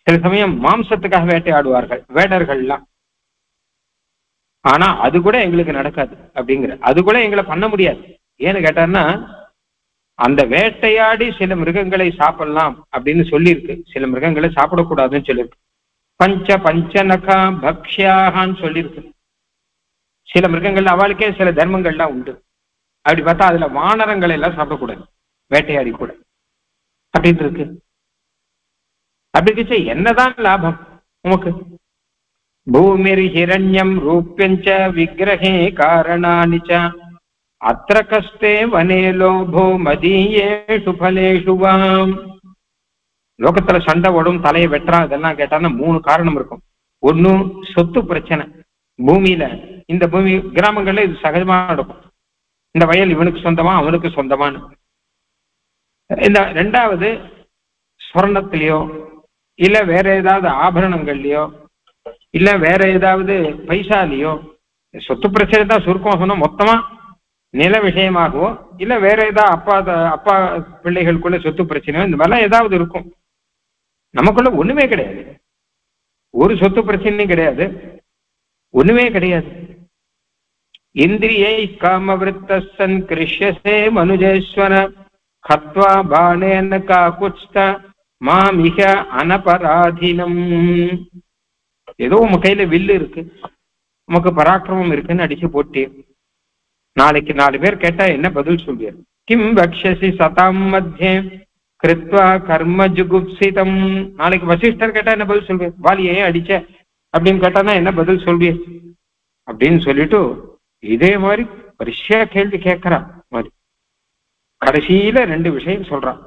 சில சமயம் மாம்சத்துக்காக வேட்டையாடுவார்கள் வேடர்கள்லாம். ஆனா அது கூட எங்களுக்கு நடக்காது அப்படிங்கிற, அது கூட எங்களை பண்ண முடியாது. ஏன்னு கேட்டார்னா, அந்த வேட்டையாடி சில மிருகங்களை சாப்பிடலாம் அப்படின்னு சொல்லியிருக்கு, சில மிருகங்களை சாப்பிடக்கூடாதுன்னு சொல்லியிருக்கு. பஞ்சநகா பக்ஷ்யாகான்னு சொல்லியிருக்கு. சில மிருகங்கள் அவளுக்கே சில தர்மங்கள்லாம் உண்டு. அப்படி பார்த்தா அதுல வானரங்களை எல்லாம் சாப்பிடக்கூடாது, வேட்டையாடி கூட அப்படின்னு இருக்கு. அப்படி இருந்துச்சு என்னதான் லாபம் உமக்கு? பூமிர் ஹிரண்யம் ரூபியஞ்ச விக்கிரகே காரணானிச்ச அத்திர கஷ்டே வனே லோபோ மதீயேஷு பலேஷு வாம். லோகத்துல சண்டை ஓடும், தலையை வெட்டுறான், இதெல்லாம் கேட்டான்னா 3 காரணம் இருக்கும். ஒண்ணு சொத்து பிரச்சனை. பூமியில இந்த பூமி கிராமங்கள்ல இது சகஜமா நடக்கும். இந்த வயல் இவனுக்கு சொந்தமா அவனுக்கு சொந்தமானு. இந்த 2வது சொர்ணத்திலேயோ இல்ல வேற ஏதாவது ஆபரணங்கள்லயோ இல்ல வேற ஏதாவது பைசாலியோ, சொத்து பிரச்சனை தான் சுருக்கம் சொன்னா, மொத்தமா நில விஷயமாகவோ இல்ல வேற ஏதாவது அப்பா பிள்ளைகளுக்குள்ள சொத்து பிரச்சனையோ இந்த மாதிரிலாம் ஏதாவது இருக்கும். நமக்குள்ள ஒண்ணுமே கிடையாது, ஒரு சொத்து பிரச்சனையும் கிடையாது, ஒண்ணுமே கிடையாது. இந்திரியை காமவிருத்தன் கிருஷ்யசே மனுஜேஸ்வர ஹத்வா பாணேன காகுத்ஸ்த மாமிக அனபராதீனம். ஏதோ உங்க கையில வில்லு இருக்கு, உமக்கு பராக்கிரமம் இருக்குன்னு அடிச்சு போட்டு நாளைக்கு 4 பேர் கேட்டா என்ன பதில் சொல்வீர்? கிம் பக்ஷசி சதாம் மத்தியே கிருத்வா கர்ம ஜுகுப்சிதம். நாளைக்கு வசிஷ்டர் கேட்டா என்ன பதில் சொல்வீர்? வாலியே அடிச்ச அப்படின்னு கேட்டானா என்ன பதில் சொல்வீர் அப்படின்னு சொல்லிட்டு இதே மாதிரி வரிசையா கேள்வி கேட்கறான் மாதிரி. கடைசியில 2 விஷயம் சொல்றான்.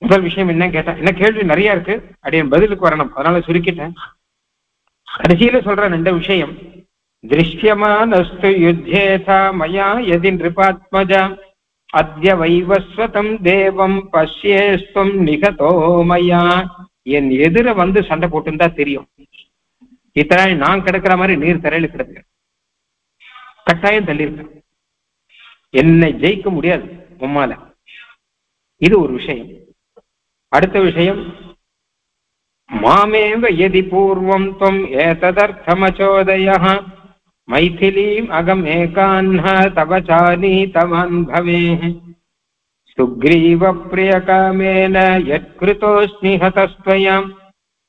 முதல் விஷயம் என்ன கேட்டா, என்ன கேள்வி நிறைய இருக்கு, அப்படியே பதிலுக்கு வரணும், அதனால சுருக்கிட்டேன். கடைசியில சொல்ற 2 விஷயம். திருஷ்யமானஸ்து யுத்தேதா மயா யதி நிருபாத்மஜா அத்ய வைவஸ்வதம் தேவம் பஷ்யேஸ்வம் நிகதோ மயா. என் எதிர வந்து சண்டை போட்டுன்னு தான் தெரியும், இத்தனை நான் கிடக்கிற மாதிரி நீர் தரையில கிடக்கு, கட்டாயம் தள்ளியிருக்கேன், என்னை ஜெயிக்க முடியாது உம்மால. இது ஒரு விஷயம். அடுத்த விஷயம், மாமேவ யதி பூர்வம் துவம் ஏததர்த்தமசோதயः மைதிலீம் அகம் ஏகான்ஹ தவசானி தவான் பவேஹ் சுக்ரீவ பிரியகாமேன யத்கிருதோஸ்மி ஹதஸ்த்வயாம்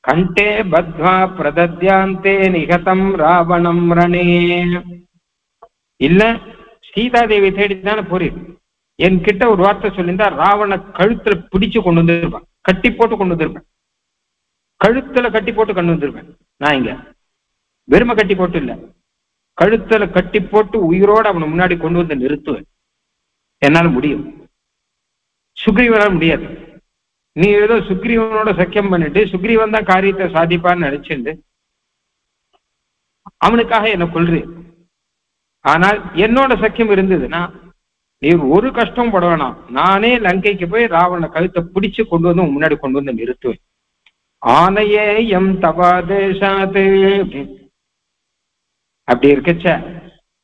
கண்டே பத்வா பிரதத்யாந்தே நிகதம் ராவணம் ரணே. இல்ல சீதாதேவி தேடித்தானே போறீர், என்கிட்ட ஒரு வார்த்தை சொல்லியிருந்தா ராவண கழுத்துல பிடிச்சு கொண்டு வந்துருப்பான், கட்டி போட்டு கொண்டு வந்திருப்பேன், கழுத்துல கட்டி போட்டு கொண்டு வந்திருப்பேன். நான் இங்க வெறுமை கட்டி போட்டு இல்ல, கழுத்துல கட்டி போட்டு உயிரோடு அவனை முன்னாடி கொண்டு வந்து நிறுத்துவேன். என்னால முடியும், சுக்ரீவனால் முடியாது. நீ ஏதோ சுக்ரீவனோட சக்கியம் பண்ணிட்டு சுக்ரீவன் தான் காரியத்தை சாதிப்பான்னு நினைச்சுண்டு அவனுக்காக என்ன கொள்றேன். ஆனால் என்னோட சக்கியம் இருந்ததுன்னா நீ ஒரு கஷ்டம் பட வேணாம், நானே லங்கைக்கு போய் ராவண கழுத்தை பிடிச்சு கொண்டு வந்து முன்னாடி கொண்டு வந்து நிறுத்துவேன். ஆனையே எம் தவாதேசாது. அப்படி இருக்கச்ச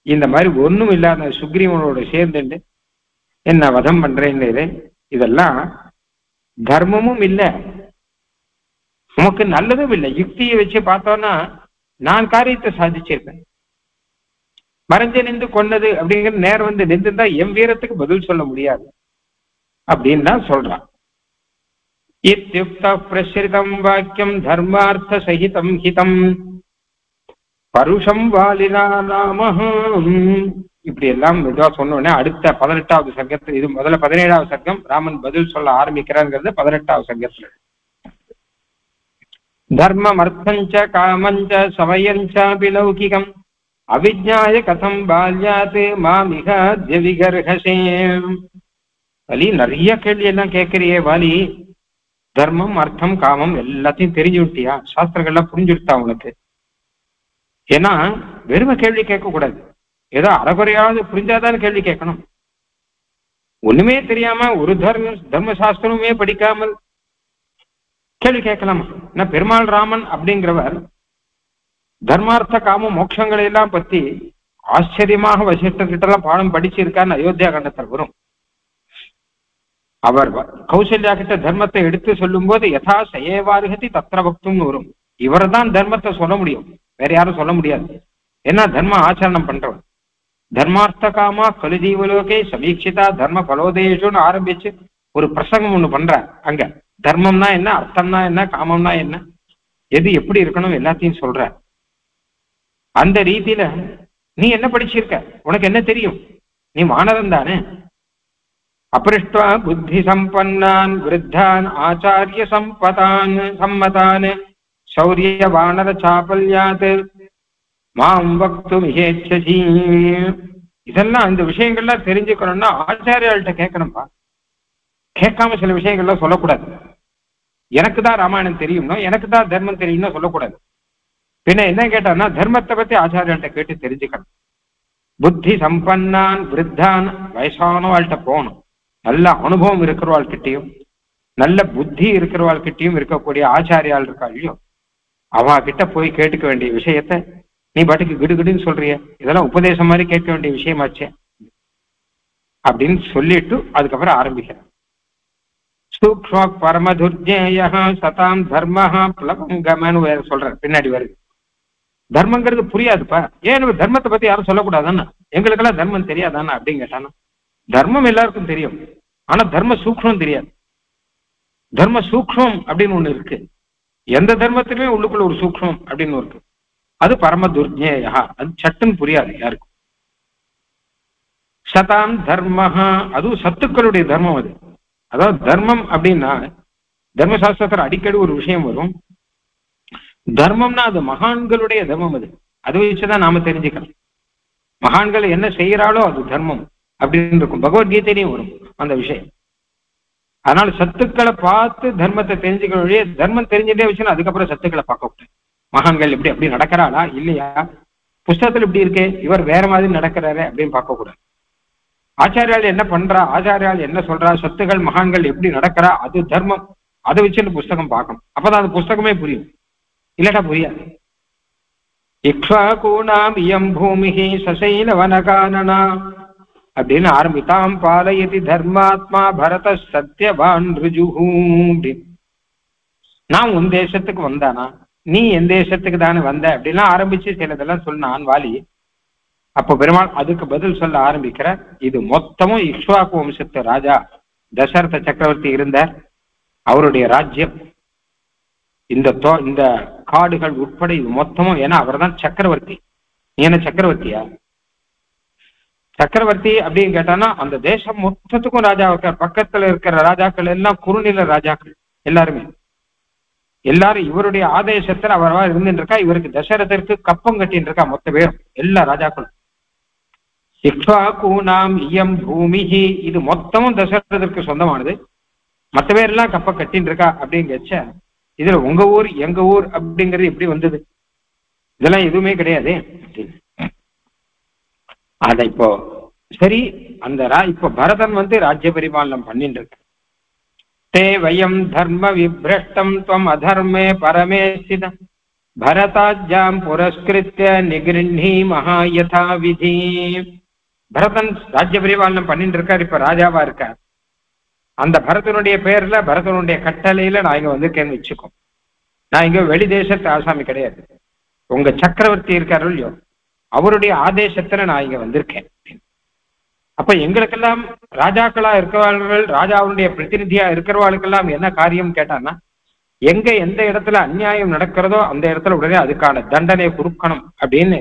இந்த மாதிரி ஒண்ணும் இல்லாத சுக்ரீவனோட சேர்ந்துட்டு என்ன வதம் பண்றேன்னு, இதெல்லாம் தர்மமும் இல்லை, உமக்கு நல்லதும் இல்லை. யுக்தியை வச்சு பார்த்தோம்னா நான் காரியத்தை சாதிச்சிருப்பேன். மறைஞ்சு நின்று கொண்டது அப்படிங்கிற நேரம் வந்து நின்றுதான் என் வீரத்துக்கு பதில் சொல்ல முடியாது அப்படின்னு தான் சொல்றான். இத்யுக்த பிரசிரிதம் வாக்கியம் தர்மார்த்த சகிதம் ஹிதம் பருஷம் வாலினா ராமஹம். இப்படி எல்லாம் மெதுவா சொன்னோடனே அடுத்த 18வது சர்க்கத்தில், இது முதல்ல 17வது சர்க்கம், ராமன் பதில் சொல்ல ஆரம்பிக்கிறாங்கிறது 18வது சர்க்கத்துல. தர்மம் அர்த்தஞ்ச காமஞ்ச சமயஞ்ச விலௌகிகம் அவிஜ்ஞாய கதம் பால்யாத் மாமிக தியவிகர்ஹசே. வலி நிறைய கேள்வி எல்லாம் கேட்கறியே வாலி, தர்மம் அர்த்தம் காமம் எல்லாத்தையும் தெரிஞ்சு விட்டியா? சாஸ்திரங்கள்லாம் புரிஞ்சுடுத்தா உனக்கு? ஏன்னா வெறுமை கேள்வி கேட்கக்கூடாது, ஏதோ அறகுறையாவது புரிஞ்சாதான் கேள்வி கேட்கணும். ஒண்ணுமே தெரியாம ஒரு தர்ம சாஸ்திரமே படிக்காமல் கேள்வி கேட்கலாமா? ஏன்னா பெருமாள் ராமன் அப்படிங்கிறவர் தர்மார்த்த காம மோட்சங்களை எல்லாம் பத்தி ஆச்சரியமாக வசிஷ்டர்கிட்ட எல்லாம் பாடம் படிச்சிருக்கான்னு அயோத்தியா கண்டத்தில் வரும். அவர் கௌசல்யா கிட்ட தர்மத்தை எடுத்து சொல்லும் போது யதா சயேவாருகதி தத்திர பக்தும்னு வரும். இவர் தான் தர்மத்தை சொல்ல முடியும், வேற யாரும் சொல்ல முடியாது. ஏன்னா தர்ம ஆச்சரணம் பண்றவர். தர்மார்த்த காமா கலுஜீவலோகே சமீட்சிதா தர்ம பலோதேஷுன்னு ஆரம்பிச்சு ஒரு பிரசங்கம் ஒண்ணு பண்ற. அங்க தர்மம்னா என்ன, அர்த்தம்னா என்ன, காமம்னா என்ன, எது எப்படி இருக்கணும் எல்லாத்தையும் சொல்ற. அந்த ரீதியில நீ என்ன படிச்சிருக்க, உனக்கு என்ன தெரியும், நீ மாணவன் தானே. அப்ருஷ்டுவா புத்தி சம்பன்னான் விருத்தான் ஆச்சாரிய சம்மதான் சௌரிய வானர சாபல்யாத் மாம் வக்தும் இஹேச்சசி. இதெல்லாம் இந்த விஷயங்கள்லாம் தெரிஞ்சுக்கணும்னா ஆச்சாரியாள்கிட்ட கேட்கணும்பா. கேட்காம சில விஷயங்கள்லாம் சொல்லக்கூடாது. எனக்கு தான் ராமாயணம் தெரியும்னா, எனக்கு தான் தர்மம் தெரியும்னா சொல்லக்கூடாது. பின்ன என்ன கேட்டான்னா தர்மத்தை பத்தி ஆச்சாரியாள்கிட்ட கேட்டு தெரிஞ்சுக்கணும். புத்தி சம்பன்னான் விருத்தான், வயசானவாள்கிட்ட போகணும். நல்ல அனுபவம் இருக்கிறவாள்கிட்டையும் நல்ல புத்தி இருக்கிறவாள்கிட்டையும் இருக்கக்கூடிய ஆச்சாரியால் இருக்கா இல்லையோ, அவ கிட்ட போய் கேட்டுக்க வேண்டிய விஷயத்த நீ பாட்டுக்கு கிடுகிடுன்னு சொல்றிய, இதெல்லாம் உபதேசம் மாதிரி கேட்க வேண்டிய விஷயமாச்சே அப்படின்னு சொல்லிட்டு அதுக்கப்புறம் ஆரம்பிக்கிறேன். சூக்ஷ்ம பரமதுர்ஜேய சதாம் தர்மஹா பிளவங்கமன்னு வேற சொல்ற, பின்னாடி வருது. தர்மங்கிறது புரியாதுப்பா, ஏன் தர்மத்தை பத்தி யாரும் சொல்லக்கூடாதானா, எங்களுக்கெல்லாம் தர்மம் தெரியாதானா அப்படின்னு கேட்டானா, தர்மம் எல்லாருக்கும் தெரியும், ஆனா தர்ம சூக்ஷ்மம் தெரியாது. தர்ம சூக்ஷ்மம் அப்படின்னு ஒண்ணு இருக்கு, எந்த தர்மத்திலுமே உள்ளுக்குள்ள ஒரு சூக்ஷ்மம் அப்படின்னு இருக்கு. அது பரம துர்ஜேயா, அது சட்டுன்னு புரியாது யாருக்கும். சதாம் தர்மஹா, அதுவும் சத்துக்களுடைய தர்மம் அது. அதாவது தர்மம் அப்படின்னா தர்மசாஸ்திரத்துல அடிக்கடி ஒரு விஷயம் வரும். தர்மம்னா அது மகான்களுடைய தர்மம். அது அதை வச்சுதான் நாம தெரிஞ்சுக்கணும். மகான்கள் என்ன செய்யறாளோ அது தர்மம் அப்படின்னு இருக்கும். பகவத்கீதையிலையும் வரும் அந்த விஷயம். அதனால சத்துக்களை பார்த்து தர்மத்தை தெரிஞ்சுக்க வழியே, தர்மம் தெரிஞ்சுட்டே வச்சுன்னா அதுக்கப்புறம் சத்துக்களை பார்க்க கூடாது. மகான்கள் இப்படி அப்படி நடக்கிறாளா இல்லையா, புஸ்தகத்துல இப்படி இருக்கே, இவர் வேற மாதிரி நடக்கிறாரு அப்படின்னு பார்க்க கூடாது. ஆச்சாரியால் என்ன பண்றா, ஆச்சாரியால் என்ன சொல்றா, சத்துக்கள் மகான்கள் எப்படி நடக்கிறா, அது தர்மம். அதை வச்சு புஸ்தகம் பார்க்கணும். அப்பதான் அந்த புஸ்தகமே புரியும், இல்லாட்டா புரியாது. இக்ஷ்வாகூணாம் இயம் பூமிஹி சசைல வனகானனா அப்படின்னு ஆரம்பித்தாம் பாலயதி தர்மாத்மா பரத சத்யவான் ருஜுஹூ. நான் உன் தேசத்துக்கு வந்தானா, நீ என் தேசத்துக்கு தானே வந்த அப்படின்லாம் ஆரம்பிச்சு சிலதெல்லாம் சொன்னான் வாலி. அப்போ பெருமாள் அதுக்கு பதில் சொல்ல ஆரம்பிக்கிற. இது மொத்தமும் இக்ஷ்வாக்கு வம்சத்து ராஜா தசரத சக்கரவர்த்தி இருந்தார், அவருடைய ராஜ்யம். இந்த காடுகள் உட்பட இது மொத்தமும், ஏன்னா அவர் தான் சக்கரவர்த்தி. நீ என்ன சக்கரவர்த்தியா? சக்கரவர்த்தி அப்படின்னு கேட்டானா அந்த தேசம் மொத்தத்துக்கும் ராஜா இருக்கார். பக்கத்துல இருக்கிற ராஜாக்கள் எல்லாம் குறுநில ராஜாக்கள், எல்லாரும் இவருடைய ஆதேசத்துல அவரவா இருந்துட்டு இருக்கா. இவருக்கு தசரதற்கு கப்பம் கட்டின்னு இருக்கா மொத்த பேரும், எல்லா ராஜாக்களும். இக்ஷ்வாகூணாம் இயம் பூமிஹி, இது மொத்தமும் தசரதற்கு சொந்தமானது. மற்ற பேரெல்லாம் கப்ப கட்டின்னு இருக்கா அப்படின்னு கேச்ச, இதுல உங்க ஊர் எங்க ஊர் அப்படிங்கிறது எப்படி வந்தது? இதெல்லாம் எதுவுமே கிடையாது. அத இப்போ சரி, அந்த இப்ப பரதன் ராஜ்ய பரிபாலனம் பண்ணிட்டு இருக்க. தே வயம் தர்ம விப்ரஷ்டம் துவம் அதர்மே பரமே ஸ்தித பரதாஜ்யாம் புரஸ்கிருத்ய நிகிருண்ணி மகாயதா விதி. பரதன் ராஜ்ய பரிபாலனம் பண்ணிட்டு இருக்கார், இப்ப ராஜாவா இருக்கார். அந்த பரதனுடைய பேர்ல, பரதனுடைய கட்டளையில நான் இங்க வந்திருக்கேன்னு வச்சுக்கோ. நான் இங்க வெளி தேசத்து ஆசாமி கிடையாது, உங்க சக்கரவர்த்தி இருக்காரு இல்லையோ, அவருடைய ஆதேசத்துல நான் இங்க வந்திருக்கேன். அப்ப எங்களுக்கெல்லாம் ராஜாக்களா இருக்கிறவர்கள், ராஜாவுடைய பிரதிநிதியா இருக்கிறவர்களுக்கெல்லாம் என்ன காரியம் கேட்டான்னா, எங்க எந்த இடத்துல அநியாயம் நடக்கிறதோ அந்த இடத்துல உடனே அதுக்கான தண்டனை கொடுக்கணும் அப்படின்னு.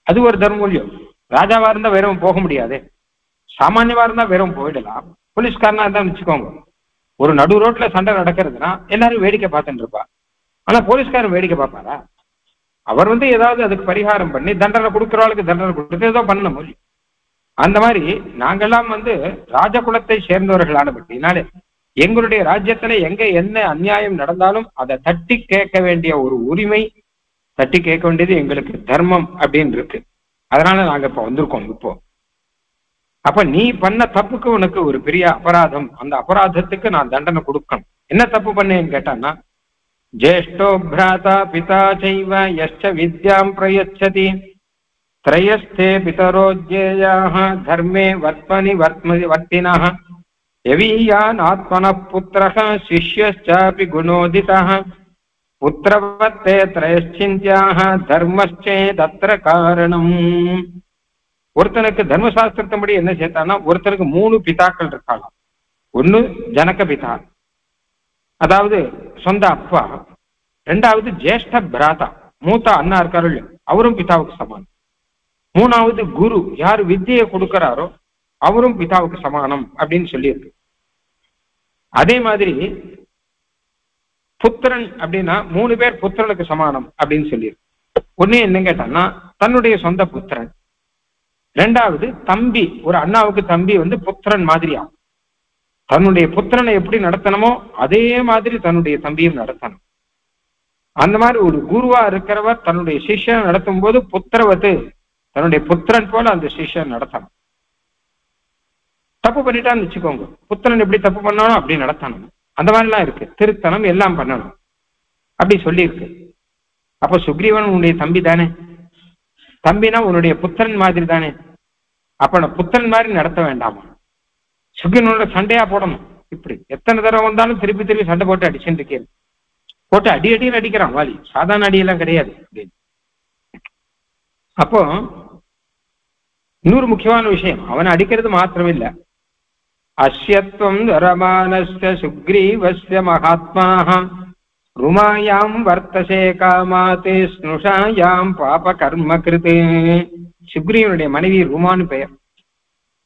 அது ஒரு தர்மூல்யம். ராஜாவா இருந்தா வேறவும் போக முடியாது, சாமானியவா இருந்தா வேறவும் போயிடலாம். போலீஸ்காரனா இருந்தா வச்சுக்கோங்க, ஒரு நடு ரோட்ல சண்டை நடக்கிறதுனா எல்லாரும் வேடிக்கை பார்த்துட்டு இருப்பா. ஆனா போலீஸ்காரன் வேடிக்கை பார்ப்பாரா? அவர் ஏதாவது அதுக்கு பரிகாரம் பண்ணி தண்டனை கொடுக்கிறவளுக்கு தண்டனை கொடுத்து ஏதோ பண்ண முடியும். அந்த மாதிரி நாங்கெல்லாம் ராஜகுலத்தை சேர்ந்தவர்களானபடினாலே எங்களுடைய ராஜ்யத்துல எங்க என்ன அநியாயம் நடந்தாலும் அதை தட்டி கேட்க வேண்டிய ஒரு உரிமை, தட்டி கேட்க வேண்டியது எங்களுக்கு தர்மம் அப்படின்னு இருக்கு. அதனால நாங்க இப்ப வந்திருக்கோம். இப்போ அப்ப நீ பண்ண தப்புக்கு உனக்கு ஒரு பெரிய அபராதம், அந்த அபராதத்துக்கு நான் தண்டனை கொடுக்கணும். என்ன தப்பு பண்ணேன்னு கேட்டான்னா, ஜேஷ்டோ பிராதா பிதா சைவ யஷ்ச வித்யாம் பிரயச்சதி த்ரயஸ்தே பிதரோ ஜேயாஹ தர்மே வர்த்மனி வர்த்தினஹ யவீயான் ஆத்மனः புத்திரஹ சிஷ்யஸ்சாபி குணோதிதஹ புத்திரவத்தே த்ரயச்சிந்த்யாஹ தர்மஸ்சேதத்ர காரணம். ஒருத்தனுக்கு தர்மசாஸ்திரத்தின்படி என்ன சேர்த்தான்னா, ஒருத்தனுக்கு 3 பிதாக்கள் இருக்கலாம். ஒண்ணு ஜனக பிதா, அதாவது சொந்த அப்பா. 2வது ஜேஷ்ட பிராதா, மூத்த அண்ணா இருக்காரு, அவரும் பிதாவுக்கு சமானம். 3வது குரு, யார் வித்தியை கொடுக்கிறாரோ அவரும் பிதாவுக்கு சமானம் அப்படின்னு சொல்லியிருக்கு. அதே மாதிரி புத்திரன் அப்படின்னா 3 பேர் புத்திரனுக்கு சமானம் அப்படின்னு சொல்லியிருக்கு. ஒண்ணு என்ன கேட்டான்னா, தன்னுடைய சொந்த புத்திரன். 2வது தம்பி, ஒரு அண்ணாவுக்கு தம்பி புத்திரன் மாதிரியா, தன்னுடைய புத்திரனை எப்படி நடத்தணுமோ அதே மாதிரி தன்னுடைய தம்பியும் நடத்தணும். அந்த மாதிரி ஒரு குருவா இருக்கிறவர் தன்னுடைய சிஷ்யனை நடத்தும் போது புத்திரவத்து, தன்னுடைய புத்திரன் போல அந்த சிஷ்யன் நடத்தணும். தப்பு பண்ணிட்டான்னு வச்சுக்கோங்க, புத்திரன் எப்படி தப்பு பண்ணணும் அப்படி நடத்தணும். அந்த மாதிரிலாம் இருக்கு, திருத்தனம் எல்லாம் பண்ணணும் அப்படி சொல்லியிருக்கு. அப்ப சுக்ரீவன் உன்னுடைய தம்பி தானே, தம்பினா உன்னுடைய புத்திரன் மாதிரி தானே, அப்ப நான் புத்திரன் மாதிரி நடத்த வேண்டாமா? சுக்ரீவனோட சண்டையா போடணும். இப்படி எத்தனை தடவை வந்தாலும் திருப்பி திருப்பி சண்டை போட்டு அடிச்சுட்டு இருக்கேன், போட்டு அடின்னு அடிக்கிறான் வாலி, சாதாரண அடியெல்லாம் கிடையாது அப்படின்னு. அப்போ இன்னொரு முக்கியமான விஷயம், அவனை அடிக்கிறது மாத்திரமில்லை, அஸ்யத்வம் வரமானஸ்ய சுக்ரீவஸ்ய மகாத்மாக ருமாயாம் வர்த்தசே காமாதே ஸ்னுஷாயாம் பாப கர்ம கிருதே. சுக்ரீவனுடைய மனைவி ருமான்னு பெயர்.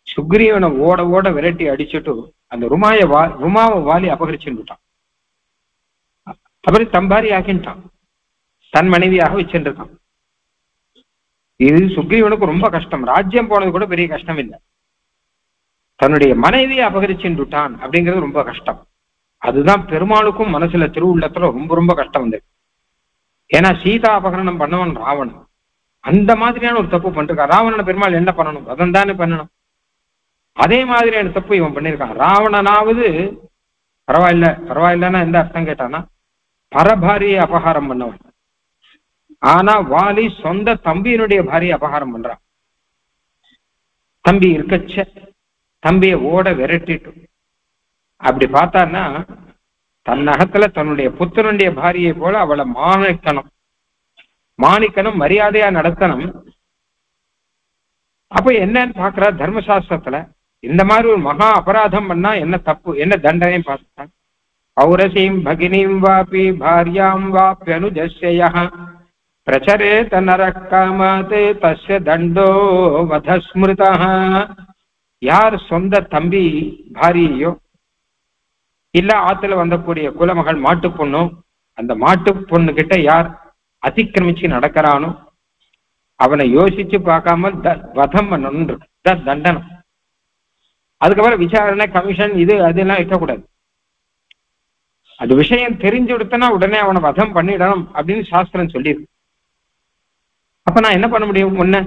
சுக்ரீவனை ஓட ஓட விரட்டி அடிச்சுட்டு அந்த ருமாவை வாலி அபகரிச்சுட்டான். அப்புறம் தம்பாரி ஆக்கின்ட்டான், தன் மனைவியாக வச்சுருக்கான். இது சுக்ரீவனுக்கு ரொம்ப கஷ்டம். ராஜ்யம் போனது கூட பெரிய கஷ்டம் இல்லை, தன்னுடைய மனைவியை அபகரிச்சுட்டான் அப்படிங்கிறது ரொம்ப கஷ்டம். அதுதான் பெருமாளுக்கும் மனசுல திருவுள்ளத்துல ரொம்ப ரொம்ப கஷ்டம் வந்தது. ஏன்னா சீதா அபகரணம் பண்ணவன் ராவணன், அந்த மாதிரியான ஒரு தப்பு பண்ணிருக்கான். ராவணனை பெருமாள் என்ன பண்ணணும், அதன் தானே பண்ணணும். அதே மாதிரியான தப்பு இவன் பண்ணிருக்கான். ராவணனாவது பரவாயில்லன்னா எந்த அர்த்தம் கேட்டானா, பரபாரியை அபகாரம் பண்ணவன். ஆனா வாலி சொந்த தம்பியினுடைய பாரியை அபகாரம் பண்றான். தம்பி இருக்கச்ச தம்பியை ஓட விரட்டிட்டு அப்படி பார்த்தான்னா, தன் நகத்துல தன்னுடைய புத்திரனுடைய பாரியை போல அவளை மாணிக்கணும், மரியாதையா நடத்தணும். அப்ப என்னன்னு பாக்குறா தர்மசாஸ்திரத்துல, இந்த மாதிரி ஒரு மகா அபராதம் பண்ணா என்ன தப்பு, என்ன தண்டனை பார்த்தான். ஔரசீம் பகினீம் வாபி பாரியாம் வாப்யனுஜஸ்ய பிரச்சரேத நரக்காமாதே தஸ்ய தண்டோ வதஸ்மிருதா. யார் சொந்த தம்பி பாரியையோ இல்ல ஆத்துல வந்தக்கூடிய குலமகள் மாட்டு பொண்ணோ, அந்த மாட்டு பொண்ணு கிட்ட யார் அதிக்கிரமிச்சு நடக்கிறானோ அவனை யோசிச்சு பார்க்காம வதம் பண்ணணும், தண்டனம். அதுக்கப்புறம் விசாரணை, கமிஷன், இது அதெல்லாம் இருக்கக்கூடாது. அது விஷயம் தெரிஞ்சு கொடுத்தனா உடனே அவனை வதம் பண்ணிடணும் அப்படின்னு சாஸ்திரம் சொல்லியிருக்கு. அப்ப நான் என்ன பண்ண முடியும், முன்ன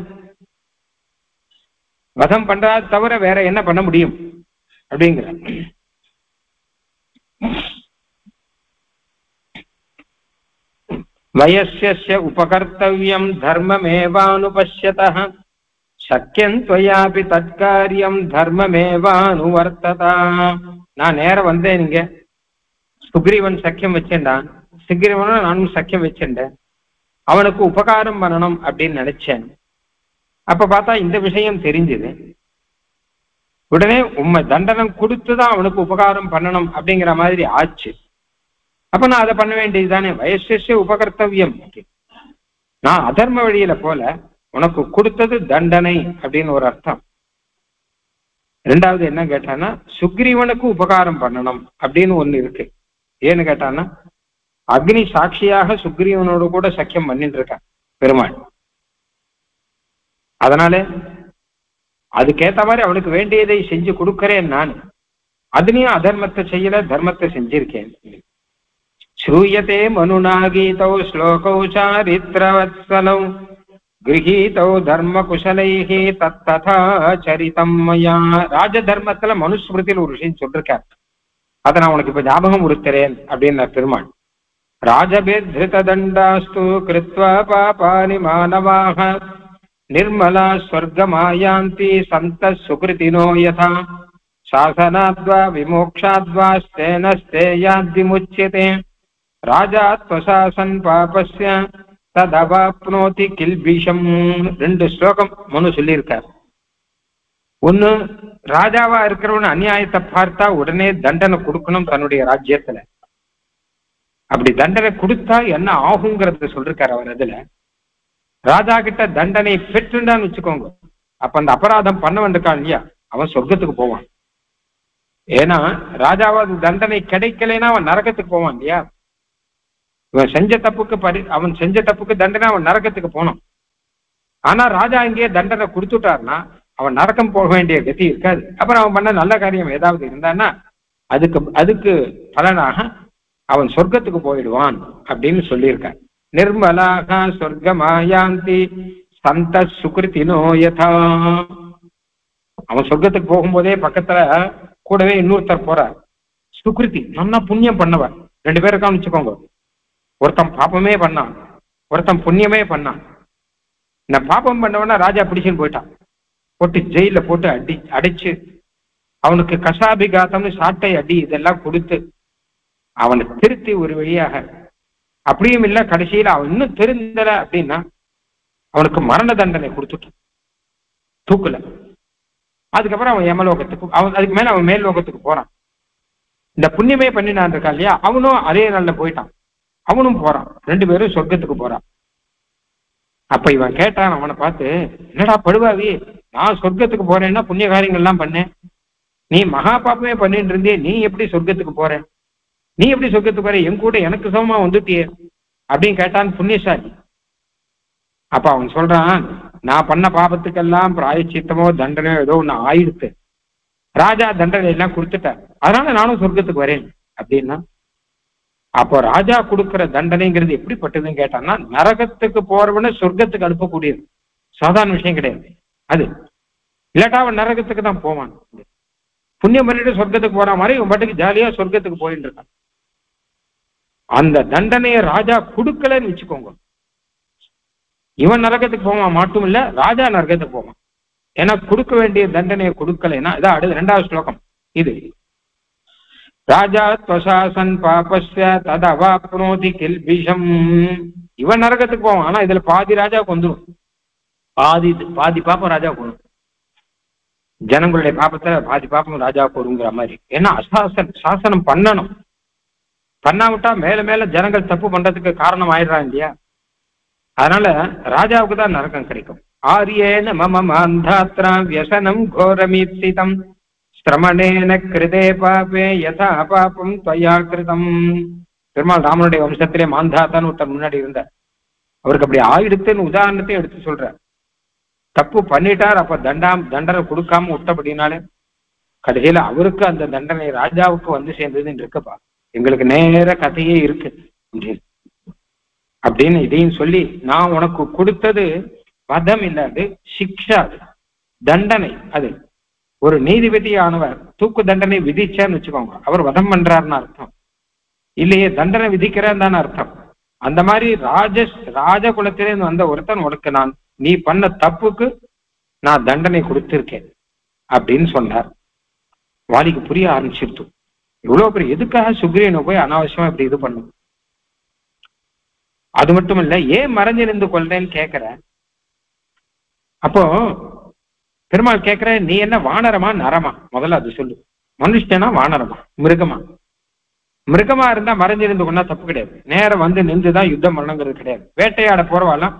வதம் பண்றா தவிர வேற என்ன பண்ண முடியும் அப்படிங்கிற. வயஸ்ய உபகர்த்தவ்யம் தர்மமேவானுபஷ்யதः சக்கியம் त्वयापि தற்காரியம் தர்மமேவானுவர்த்ததா. நான் நேரம் வந்தேன், இங்க சுக்ரீவன் சக்கியம் வச்சேன்டான், சுக்ரீவனும் நானும் சக்கியம் வச்சேன், அவனுக்கு உபகாரம் பண்ணணும் அப்படின்னு நினைச்சேன். அப்ப பார்த்தா இந்த விஷயம் தெரிஞ்சது, உடனே உண்மை தண்டனம் கொடுத்துதான் அவனுக்கு உபகாரம் பண்ணணும் அப்படிங்கிற மாதிரி ஆச்சு. அப்ப நான் அதை பண்ண வேண்டியதுதானே. வயசு உபகர்த்தவியம், நான் அதர்ம வழியில போல உனக்கு கொடுத்தது தண்டனை அப்படின்னு ஒரு அர்த்தம். 2வது என்ன கேட்டான்னா, சுக்ரீவனுக்கு உபகாரம் பண்ணணும் அப்படின்னு ஒண்ணு இருக்கு. ஏன்னு கேட்டான்னா, அக்னி சாட்சியாக சுக்ரீவனோடு கூட சக்கியம் பண்ணிட்டு இருக்கான் பெருமாள். அதனால அதுக்கேற்ற மாதிரி அவனுக்கு வேண்டியதை செஞ்சு கொடுக்கிறேன் நான். அதுலயும் அதர்மத்தை செய்யல, தர்மத்தை செஞ்சிருக்கேன். ஸ்ரூயதே மனுனா கீதௌ ஸ்லோகௌ சாரித்ரவத்சலௌ கிரகீதௌ தர்ம குசலைஹி தத்ததா சரிதம் மயா. ராஜதர்மத்துல மனுஸ்மிருதியில் ஒரு விஷயம் சொல்லிருக்கார், அதை நான் உனக்கு இப்ப ஞாபகம் உறுத்துறேன் அப்படின்னு பெருமாள். ராஜபித்ருத தண்டாஸ்து கிருத்வா பாபானி மானவாக நிர்மலா ஸ்வர்கமாயாந்தி சந்த சுகிருதினோ யதா சாசனாத்வா விமோக்ஷாத்வா ஸ்தேன ஸ்தேயாத்விமுச்யதே ராஜா த்வசாசன் பாபஸ்ய ததவாப்னோதி கில்பிஷம். 2 ஸ்லோகம் மனு சொல்லியிருக்கார். ஒண்ணு ராஜாவா இருக்கிறவன் அநியாயத்தை பார்த்தா உடனே தண்டனை கொடுக்கணும் தன்னுடைய ராஜ்யத்துல. அப்படி தண்டனை கொடுத்தா என்ன ஆகுங்கிறத சொல்லிருக்காரு அவர். அதுல ராஜா கிட்ட தண்டனை பெற்றுண்டான்னு வச்சுக்கோங்க, அப்ப அந்த அபராதம் பண்ண வந்திருக்கான் இல்லையா, அவன் சொர்க்கத்துக்கு போவான். ஏன்னா ராஜாவாது தண்டனை கிடைக்கலைன்னா அவன் நரகத்துக்கு போவான் இல்லையா. இவன் செஞ்ச தப்புக்கு அவன் செஞ்ச தப்புக்கு தண்டனை அவன் நரகத்துக்கு போனான். ஆனா ராஜா இங்கேயே தண்டனை கொடுத்துட்டாருன்னா அவன் நரகம் போக வேண்டிய கதி இருக்காது. அப்புறம் அவன் பண்ண நல்ல காரியம் ஏதாவது இருந்தான்னா அதுக்கு பலனாக அவன் சொர்க்கத்துக்கு போயிடுவான் அப்படின்னு சொல்லியிருக்கான். நிர்மலாக சொர்க்கமாயாந்தி சந்த சுகிருத்தினோ யதா. அவன் சொர்க்கத்துக்கு போகும்போதே பக்கத்துல கூடவே இன்னொருத்தர் போறார், சுகிருத்தி, நல்லா புண்ணியம் பண்ணவன். 2 பேர் இருக்கான்னு வச்சுக்கோங்க. ஒருத்தன் பாப்பமே பண்ணான், ஒருத்தன் புண்ணியமே பண்ணான். இந்த பாப்பம் பண்ணவனா ராஜா பிடிச்சுன்னு போயிட்டான், போட்டு ஜெயில போட்டு அடிச்சு அவனுக்கு கசாபிகாத்தம்னு சாட்டை அடி இதெல்லாம் கொடுத்து அவனை திருத்தி ஒரு வழியாக, அப்படியும் இல்லை கடைசியில அவன் இன்னும் தெரிந்தல அப்படின்னா அவனுக்கு மரண தண்டனை கொடுத்துட்டான் தூக்குல. அதுக்கப்புறம் அவன் யமலோகத்துக்கு, அதுக்கு மேல அவன் மேல் லோகத்துக்கு போறான். இந்த புண்ணியமே பண்ணினான் இருக்கான் இல்லையா, அவனும் அதே நாள்ல போயிட்டான், அவனும் போறான். 2 பேரும் சொர்க்கத்துக்கு போறான். அப்ப இவன் கேட்டான் அவனை பார்த்து, என்னடா படுவாவி, நான் சொர்க்கத்துக்கு போறேன்னா புண்ணிய காரியங்கள்லாம் பண்ணேன், நீ மகா பாப்பமே பண்ணிட்டு இருந்தே, நீ எப்படி சொர்க்கத்துக்கு போற, நீ எப்படி சொர்க்கத்துக்கு போற, என் கூட எனக்கு சமமா வந்துட்டியே அப்படின்னு கேட்டான் புண்ணியசாலி. அப்ப அவன் சொல்றான், நான் பண்ண பாபத்துக்கெல்லாம் பிராயச்சித்தமோ தண்டனையோ ஏதோ ஒண்ணு ஆயிடுத்து, ராஜா தண்டனை எல்லாம் கொடுத்துட்டார், அதனால நானும் சொர்க்கத்துக்கு வரேன் அப்படின்னா. அப்போ ராஜா கொடுக்கிற தண்டனைங்கிறது எப்படிப்பட்டதுன்னு கேட்டான்னா, நரகத்துக்கு போறவன சொர்க்கத்துக்கு அனுப்பக்கூடியது, சாதாரண விஷயம் கிடையாது அது. இல்லாட்டா அவன் நரகத்துக்கு தான் போவான். புண்ணியம் பண்ணிட்டு சொர்க்கத்துக்கு போற மாதிரி இவன் பாட்டுக்கு ஜாலியா சொர்க்கத்துக்கு போயிட்டு இருக்கான். அந்த தண்டனையை ராஜா கொடுக்கலன்னு வச்சுக்கோங்க, இவன் நரகத்துக்கு போவான் மட்டும் இல்ல, ராஜா நரகத்துக்கு போவான். ஏன்னா கொடுக்க வேண்டிய தண்டனையை கொடுக்கலைன்னா, இதான் அடுத்து 2வது ஸ்லோகம் இது. ராஜா துவசாசன் பாபஸ்ய ததவாப்னோதி கில்பிஷம். இவன் நரகத்துக்கு போவான், ஆனா இதுல பாதி ராஜாவுக்கு வந்துடும், பாதி பாப்பம் ராஜாவுக்கு வரும். ஜனங்களுடைய பாப்பத்தை பாதி பாப்பம் ராஜாவுக்கு வருங்கிற மாதிரி. ஏன்னா சாசனம் பண்ணணும், பண்ணாவிட்டா மேல மேல ஜனங்கள் தப்பு பண்றதுக்கு காரணம் ஆயிடுறான் இல்லையா. அதனால ராஜாவுக்கு தான் நரகம் கிடைக்கும். ஆரியேன மம மாந்தாத்ரா வியசனம் கோரமீப்சிதம் ஸ்ரமணேன கிருதே பாபே யதா பாபம் त्वया கிருதம். பெருமாள் ராமனுடைய வம்சத்திலே மாந்தாத்தான்னு ஒருத்தர் முன்னாடி இருந்தார். அவருக்கு அப்படி ஆயிடுத்துன்னு உதாரணத்தையும் எடுத்து சொல்றார். தப்பு பண்ணிட்டார், அப்ப தண்டனை கொடுக்காம விட்டபடினாலே கடைசியில அவருக்கு அந்த தண்டனை ராஜாவுக்கு வந்து சேர்ந்ததுன்னு இருக்குப்பா, எங்களுக்கு நேர கதையே இருக்கு அப்படின்னு இதையும் சொல்லி, நான் உனக்கு கொடுத்தது வதம் இல்லை, அது சிக்ஷா, அது தண்டனை. அது ஒரு நீதிபதியானவர் தூக்கு தண்டனை விதிச்சான்னு வச்சுக்கோங்க, அவர் வதம் பண்றாருன்னு அர்த்தம் இல்லையே, தண்டனை விதிக்கிறான்னு தானே அர்த்தம். அந்த மாதிரி ராஜகுலத்திலே வந்த ஒருத்தன் உனக்கு நீ பண்ண தப்புக்கு நான் தண்டனை கொடுத்திருக்கேன் அப்படின்னு சொன்னார். வாலிக்கு புரிய ஆரம்பிச்சிருத்து, இவ்வளவு பெரிய எதுக்காக சுக்ரீவனை போய் அனாவசியமா இப்படி இது பண்ணும். அது மட்டும் இல்ல, ஏன் மறைஞ்சிருந்து கொள்றேன்னு கேட்கிற. அப்போ பெருமாள் கேட்கிற, நீ என்ன வானரமா நரமா, முதல்ல அது சொல்லு. மனுஷனா வானரமா மிருகமா? மிருகமா இருந்தா மறைஞ்சிருந்து கொண்டா தப்பு கிடையாது, நேரம் வந்து நின்றுதான் யுத்தம் பண்ணணுங்கிறது கிடையாது. வேட்டையாட போறவாலாம்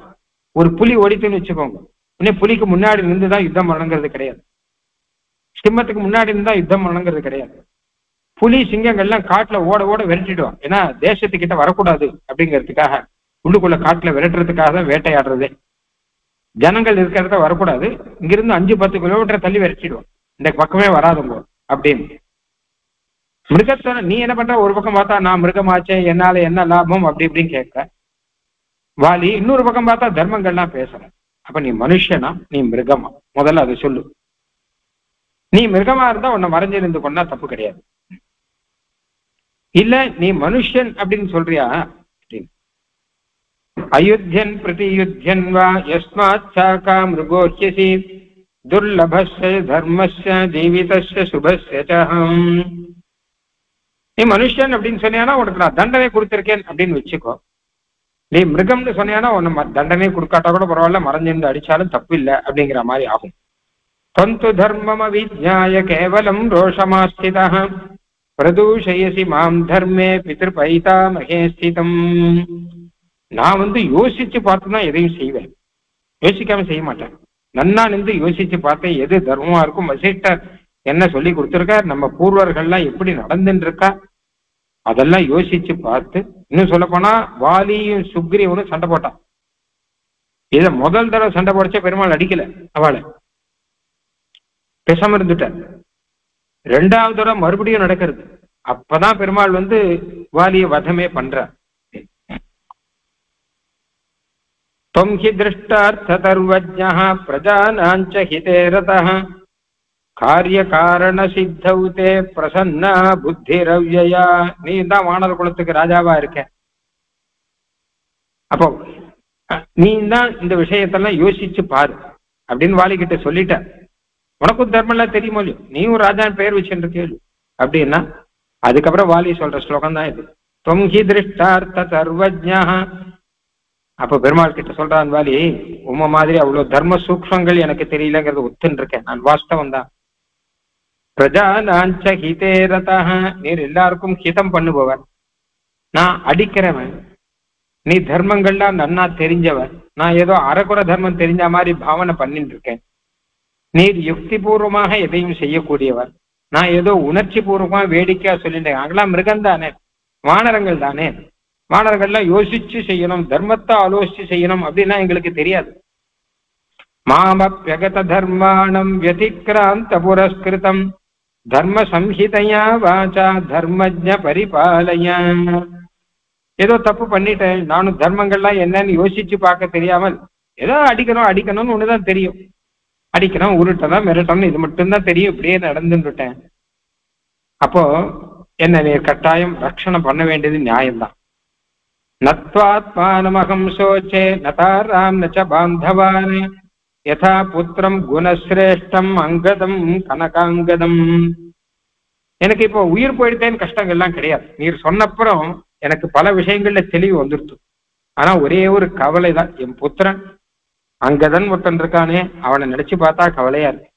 ஒரு புலி ஓடித்துன்னு வச்சுக்கோங்க, உடனே புலிக்கு முன்னாடி நின்றுதான் யுத்தம் பண்ணணுங்கிறது கிடையாது, சிம்மத்துக்கு முன்னாடி இருந்தா யுத்தம் பண்ணணுங்கிறது கிடையாது. புலி சிங்கங்கள்லாம் காட்டுல ஓட ஓட விரட்டிடுவான், ஏன்னா தேசத்துக்கிட்ட வரக்கூடாது அப்படிங்கிறதுக்காக, உள்ளுக்குள்ள காட்டுல விரட்டுறதுக்காக தான் வேட்டையாடுறதே. ஜனங்கள் இருக்கிறத வரக்கூடாது, இங்கிருந்து 5-10 கிலோமீட்டர் தள்ளி விரட்டிடுவான், இந்த பக்கமே வராதுங்க அப்படின்னு. மிருகத்தை நீ என்ன பண்ற, ஒரு பக்கம் பார்த்தா நான் மிருகமாச்சே, என்னால என்ன லாபம் அப்படி இப்படின்னு கேட்க வாலி, இன்னொரு பக்கம் பார்த்தா தர்மங்கள்லாம் பேசுற. அப்ப நீ மனுஷனா நீ மிருகமா, முதல்ல அதை சொல்லு. நீ மிருகமா இருந்தா உன்னை மறைஞ்சிருந்து கொண்டா தப்பு கிடையாது, இல்ல நீ மனுஷன் அப்படின்னு சொல்றியா அப்படின்னு. அயுத்தியன் பிரதியுத்தியன் வா யஸ்மாத் சாகா மிருகோச்யசி துர்லபஸ்ய தர்மஸ்ய ஜீவிதஸ்ய சுபஸ்ய சஹம். நீ மனுஷன் அப்படின்னு சொன்னியானா உனக்கு நான் தண்டனை கொடுத்திருக்கேன் அப்படின்னு வச்சுக்கோ. நீ மிருகம்னு சொன்னியானா உன்னை தண்டனை கொடுக்காட்டா கூட பரவாயில்ல, மறைஞ்சிருந்து அடிச்சாலும் தப்பு இல்லை அப்படிங்கிற மாதிரி ஆகும். தந்து தர்மம் அவிஜ்ஞாய கேவலம் ரோஷமாஸ்திதः பிரதூஷயசி மாம் தர்மே பித்ரு பைதா மகேஸ்திதம். நான் யோசிச்சு பார்த்துதான் எதையும் செய்வேன், யோசிக்காம செய்ய மாட்டேன். நன்னா நின்று யோசிச்சு பார்த்தேன் எது தர்மமா இருக்கும். வசிஷ்டர் என்ன சொல்லி கொடுத்துருக்கார், நம்ம பூர்வர்கள்லாம் எப்படி நடந்துட்டு இருக்கா அதெல்லாம் யோசிச்சு பார்த்து. இன்னும் சொல்ல போனா வாலியும் சுக்ரீவனும் சண்டை போட்டான். இத முதல் தடவை சண்டை போடச்ச பெருமாள் அடிக்கல, அவளை பேசாம இருந்துட்டார். ரெண்டாவது தடவை மறுபடியும் நடக்கிறது. அப்பதான் பெருமாள் வாலிய வதமே பண்றார். தொம் ஹி திருஷ்டார்த்த தர்வஜ்ஞः பிரஜானாஞ்ச ஹிதே ரதः காரிய காரண சித்தௌதே பிரசன்னா புத்திரவ்யயா. நீ தான் வானர குலத்துக்கு ராஜாவா இருக்க, அப்போ நீ தான் இந்த விஷயத்தெல்லாம் யோசிச்சு பாரு அப்படின்னு வாலிகிட்ட சொல்லிட்ட. உனக்கும் தர்மம் எல்லாம் தெரியுமோ இல்லையோ, நீயும் ராஜான் பெயர் வச்சுட்டு கேளு அப்படின்னா. அதுக்கப்புறம் வாலி சொல்ற ஸ்லோகம் தான் இது, தொம் ஹி திருஷ்டார்த்த சர்வஜ்ஞா. அப்ப பெருமாள் கிட்ட சொல்றான் வாலி, உம்ம மாதிரி அவ்வளவு தர்ம சூக்ஷங்கள் எனக்கு தெரியலங்கிறது ஒத்துன்னு இருக்கேன், நான் வாஸ்தவம் தான். பிரஜானாஞ்ச ஹிதே ரதः, நீர் எல்லாருக்கும் ஹிதம் பண்ணுபவர், நான் அடிக்கிறவன். நீ தர்மங்கள்லாம் நன்னா தெரிஞ்சவன், நான் ஏதோ அரைக்குறை தர்மம் தெரிஞ்ச மாதிரி பாவனை பண்ணிட்டு இருக்கேன். நீர் யுக்தி பூர்வமாக எதையும் செய்யக்கூடியவர், நான் ஏதோ உணர்ச்சி பூர்வமா வேடிக்கையா சொல்லிட்டேன். அங்கெல்லாம் மிருகம் தானே, வானரங்கள் தானே, வானரங்கள்லாம் யோசிச்சு செய்யணும், தர்மத்தை ஆலோசிச்சு செய்யணும் அப்படின்னா எங்களுக்கு தெரியாது. மாமப்யகத தர்மாணம் வ்யதிக்ராந்த புரஸ்கிருதம் தர்ம சம்ஹிதையா வாசா தர்மஜ்ஞ பரிபாலயா. ஏதோ தப்பு பண்ணிட்டேன், நானும் தர்மங்கள்லாம் என்னன்னு யோசிச்சு பார்க்க தெரியாமல் ஏதோ அடிக்கணும்னு ஒண்ணுதான் தெரியும், அடிக்கணும் உருட்டணும் மிரட்டணும் இது மட்டும்தான் தெரியும், இப்படியே நடந்துட்டேன். அப்போ என்ன நீ கட்டாயம் ரட்சணம் பண்ண வேண்டியது நியாயம்தான். நத்வாத்மானமகம் சோச்சே நதாராம் நச்ச பாந்தவான் யதா புத்திரம் குணசிரேஷ்டம் அங்கதம் கனகாங்கதம். எனக்கு இப்போ உயிர் போயிடுத்தேன்னு கஷ்டங்கள்லாம் கிடையாது. நீர் சொன்னப்புறம் எனக்கு பல விஷயங்கள்ல தெளிவு வந்துருச்சு. ஆனா ஒரே ஒரு கவலை தான், என் புத்திரன் அங்கதன் ஒருத்தன் இருக்கானே, அவனை நினைச்சு பார்த்தா கவலையா இருக்கு.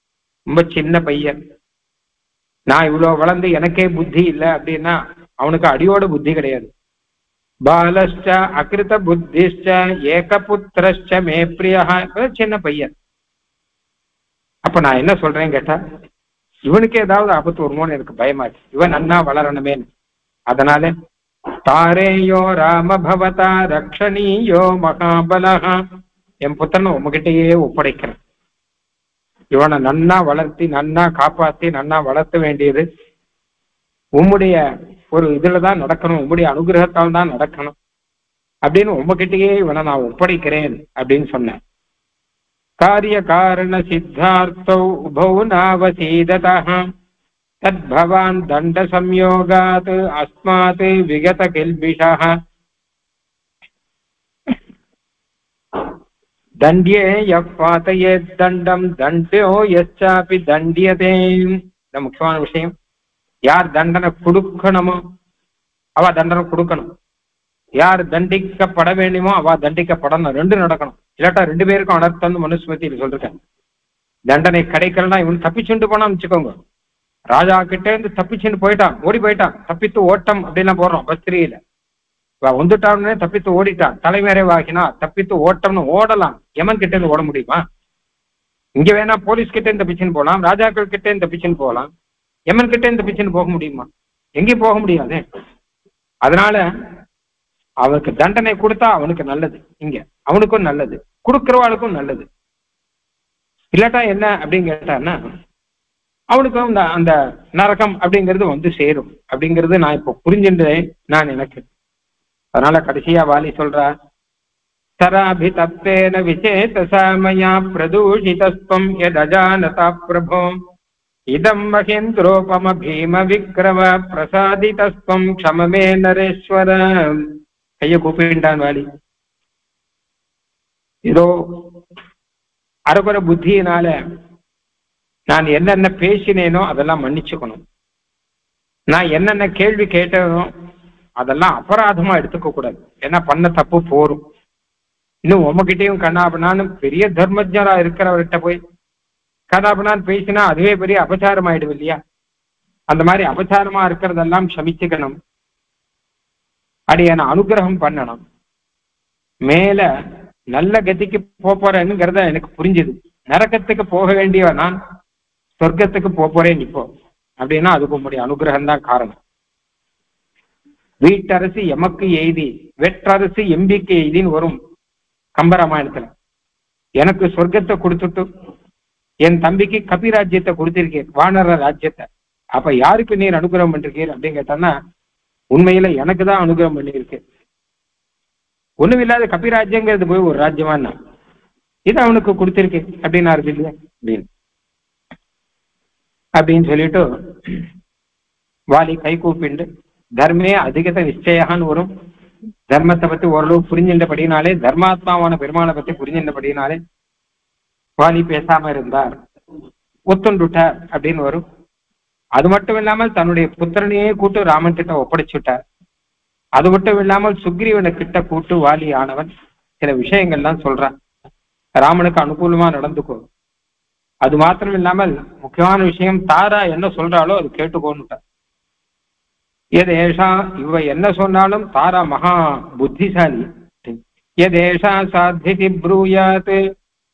ரொம்ப சின்ன பையன், நான் இவ்வளவு வளர்ந்து எனக்கே புத்தி இல்லை அப்படின்னா அவனுக்கு அடியோட புத்தி கிடையாது. பாலஷ்ட அகிருத புத்திஷ்ட ஏகபுத்திரஷ்ட மே பிரியா, சின்ன பையன். அப்ப நான் என்ன சொல்றேன் கேட்டா, இவனுக்கு ஏதாவது ஆபத்து வருமோன்னு எனக்கு பயமா இருக்கு, இவன் நன்னா வளரணுமேன்னு. அதனால தாரேயோ ராம பவதா ரக்ஷணீயோ மகாபலஹா, என் புத்திரனை உங்ககிட்டயே ஒப்படைக்கிறேன். இவனை நன்னா வளர்த்தி நன்னா காப்பாத்தி நன்னா வளர்த்த வேண்டியது உம்முடைய ஒரு இதுலதான் நடக்கணும், உம்முடைய அனுகிரகத்தால் தான் நடக்கணும் அப்படின்னு உங்ககிட்டயே இவனை நான் ஒப்படைக்கிறேன் அப்படின்னு சொன்னேன். காரிய காரண சித்தார்த்தௌ உபௌ நாவசீததः தத் பவான் தண்ட சம்யோகாத் அஸ்மாத் விகத கில்பிஷः தண்டியே யப்பாதையே தண்டம் தண்டோ யச்சாபி தண்டியதே. இந்த முக்கியமான விஷயம், யார் தண்டனை கொடுக்கணுமோ அவ தண்டனை கொடுக்கணும், யார் தண்டிக்கப்பட வேண்டுமோ அவ தண்டிக்கப்படணும். ரெண்டு நடக்கணும், இல்லாட்டா ரெண்டு பேருக்கும் அனர்த்தம் மனுஸ்மிருதியில் சொல்றேன். தண்டனை கிடைக்கலன்னா இவன் தப்பிச்சுட்டு போனான்னு வச்சுக்கோங்க, ராஜா கிட்டே இருந்து தப்பிச்சுட்டு போயிட்டான், ஓடி போயிட்டான், தப்பித்து ஓட்டம் அப்படின்லாம் போடுறோம் பஸ்திரியில. வந்துட்டான்னு தப்பித்து ஓடிட்டான், தலைமறைவாகினா தப்பித்து ஓட்டம்னு ஓடலாம். யமன் கிட்ட இருந்து ஓட முடியுமா? இங்க வேணா போலீஸ் கிட்டே இருந்து தப்பிச்சுன்னு போகலாம், ராஜாக்கள் கிட்டே இருந்து தப்பிச்சுன்னு போகலாம், யமன் கிட்டே இருந்து தப்பிச்சுன்னு போக முடியுமா? எங்கேயும் போக முடியாது. அதனால அவனுக்கு தண்டனை கொடுத்தா அவனுக்கு நல்லது, இங்க அவனுக்கும் நல்லது, கொடுக்கிறவாளுக்கும் நல்லது. இல்லாட்டா என்ன அப்படின்னு கேட்டான்னா அவனுக்கும் அந்த நரகம் அப்படிங்கிறது சேரும் அப்படிங்கிறது நான் இப்போ புரிஞ்சுட்டேன் நான் எனக்கு. அதனால கடைசியா வாலி சொல்றா, தராபி தப்பேன விசேதசா மயா பிரதூஷிதஸ்வம் யதஜானதா பிரபோ இதம் மகேந்திரோபம பீம விக்ரம பிரசாதிதஸ்வம் க்ஷமமே நரேஸ்வர. கைய கூப்பிட்டான் வாலி. ஏதோ அரைகுறை புத்தியினால நான் என்னென்ன பேசினேனோ அதெல்லாம் மன்னிச்சுக்கணும், நான் என்னென்ன கேள்வி கேட்டேனோ அதெல்லாம் அபராதமா எடுத்துக்க கூடாது, ஏன்னா பண்ண தப்பு போரும். இன்னும் உமகிட்டையும் கண்ணாபண்ணான்னு பெரிய தர்மஜரா இருக்கிறவர்கிட்ட போய் கதாபனான் பேசினா அதுவே பெரிய அபச்சாரம் ஆயிடும் இல்லையா? அந்த மாதிரி அபச்சாரமா இருக்கிறதெல்லாம் க்ஷமிச்சுக்கணும், அடியான அனுகிரகம் பண்ணணும். மேல நல்ல கதிக்கு போறேன்னுங்கிறத எனக்கு புரிஞ்சுது. நரகத்துக்கு போக வேண்டிய நான் சொர்க்கத்துக்கு போறேன் இப்போ அப்படின்னா அதுக்கு உங்களுடைய அனுகிரகம் தான் காரணம். வீட்டரசு எமக்கு எய்தி வெற்றரசு எம்பிக்கு எய்தின்னு வரும் கம்பராமாயணத்துல. எனக்கு சொர்க்கத்தை கொடுத்துட்டு என் தம்பிக்கு கபிராஜ்யத்தை கொடுத்திருக்கீர், வானர ராஜ்யத்தை. அப்ப யாருக்கு நீர் அனுகிரகம் பண்ணிருக்கீர் அப்படின்னு கேட்டான்னா உண்மையில எனக்கு தான் அனுகிரகம் பண்ணியிருக்கு. ஒண்ணுமில்லாத கபிராஜ்யங்கிறது போய் ஒரு ராஜ்யமானா இது அவனுக்கு கொடுத்திருக்கேன் அப்படின்னா இருக்கு இல்லையா அப்படின்னு சொல்லிட்டு வாலி கை கூப்பிண்டு தர்மே அதிகத நிச்சயான்னு வரும். தர்மத்தை பத்தி ஓரளவு புரிஞ்சின்றபடினாலே, தர்மாத்மாவான பெருமாளை பத்தி புரிஞ்சின்றபடினாலே வாலி பேசாம இருந்தார், ஒத்துண்டுட்டார் அப்படின்னு வரும். அது மட்டும் இல்லாமல் தன்னுடைய புத்திரனையே கூட்டு ராமன் கிட்ட ஒப்படைச்சுட்டார். அது மட்டும் இல்லாமல் சுக்ரீவனை கிட்ட கூட்டு வாலி ஆனவன் சில விஷயங்கள்லாம் சொல்றான், ராமனுக்கு அனுகூலமா நடந்துக்கோ. அது மாத்திரம் இல்லாமல் முக்கியமான விஷயம், தாரா என்ன சொல்றாளோ அது கேட்டுக்கோன்னுட்டார். எதேஷா இவ என்ன சொன்னாலும் தாரா மகா புத்திசாலி. எதேஷா சாத்திதி ப்ரூயாத்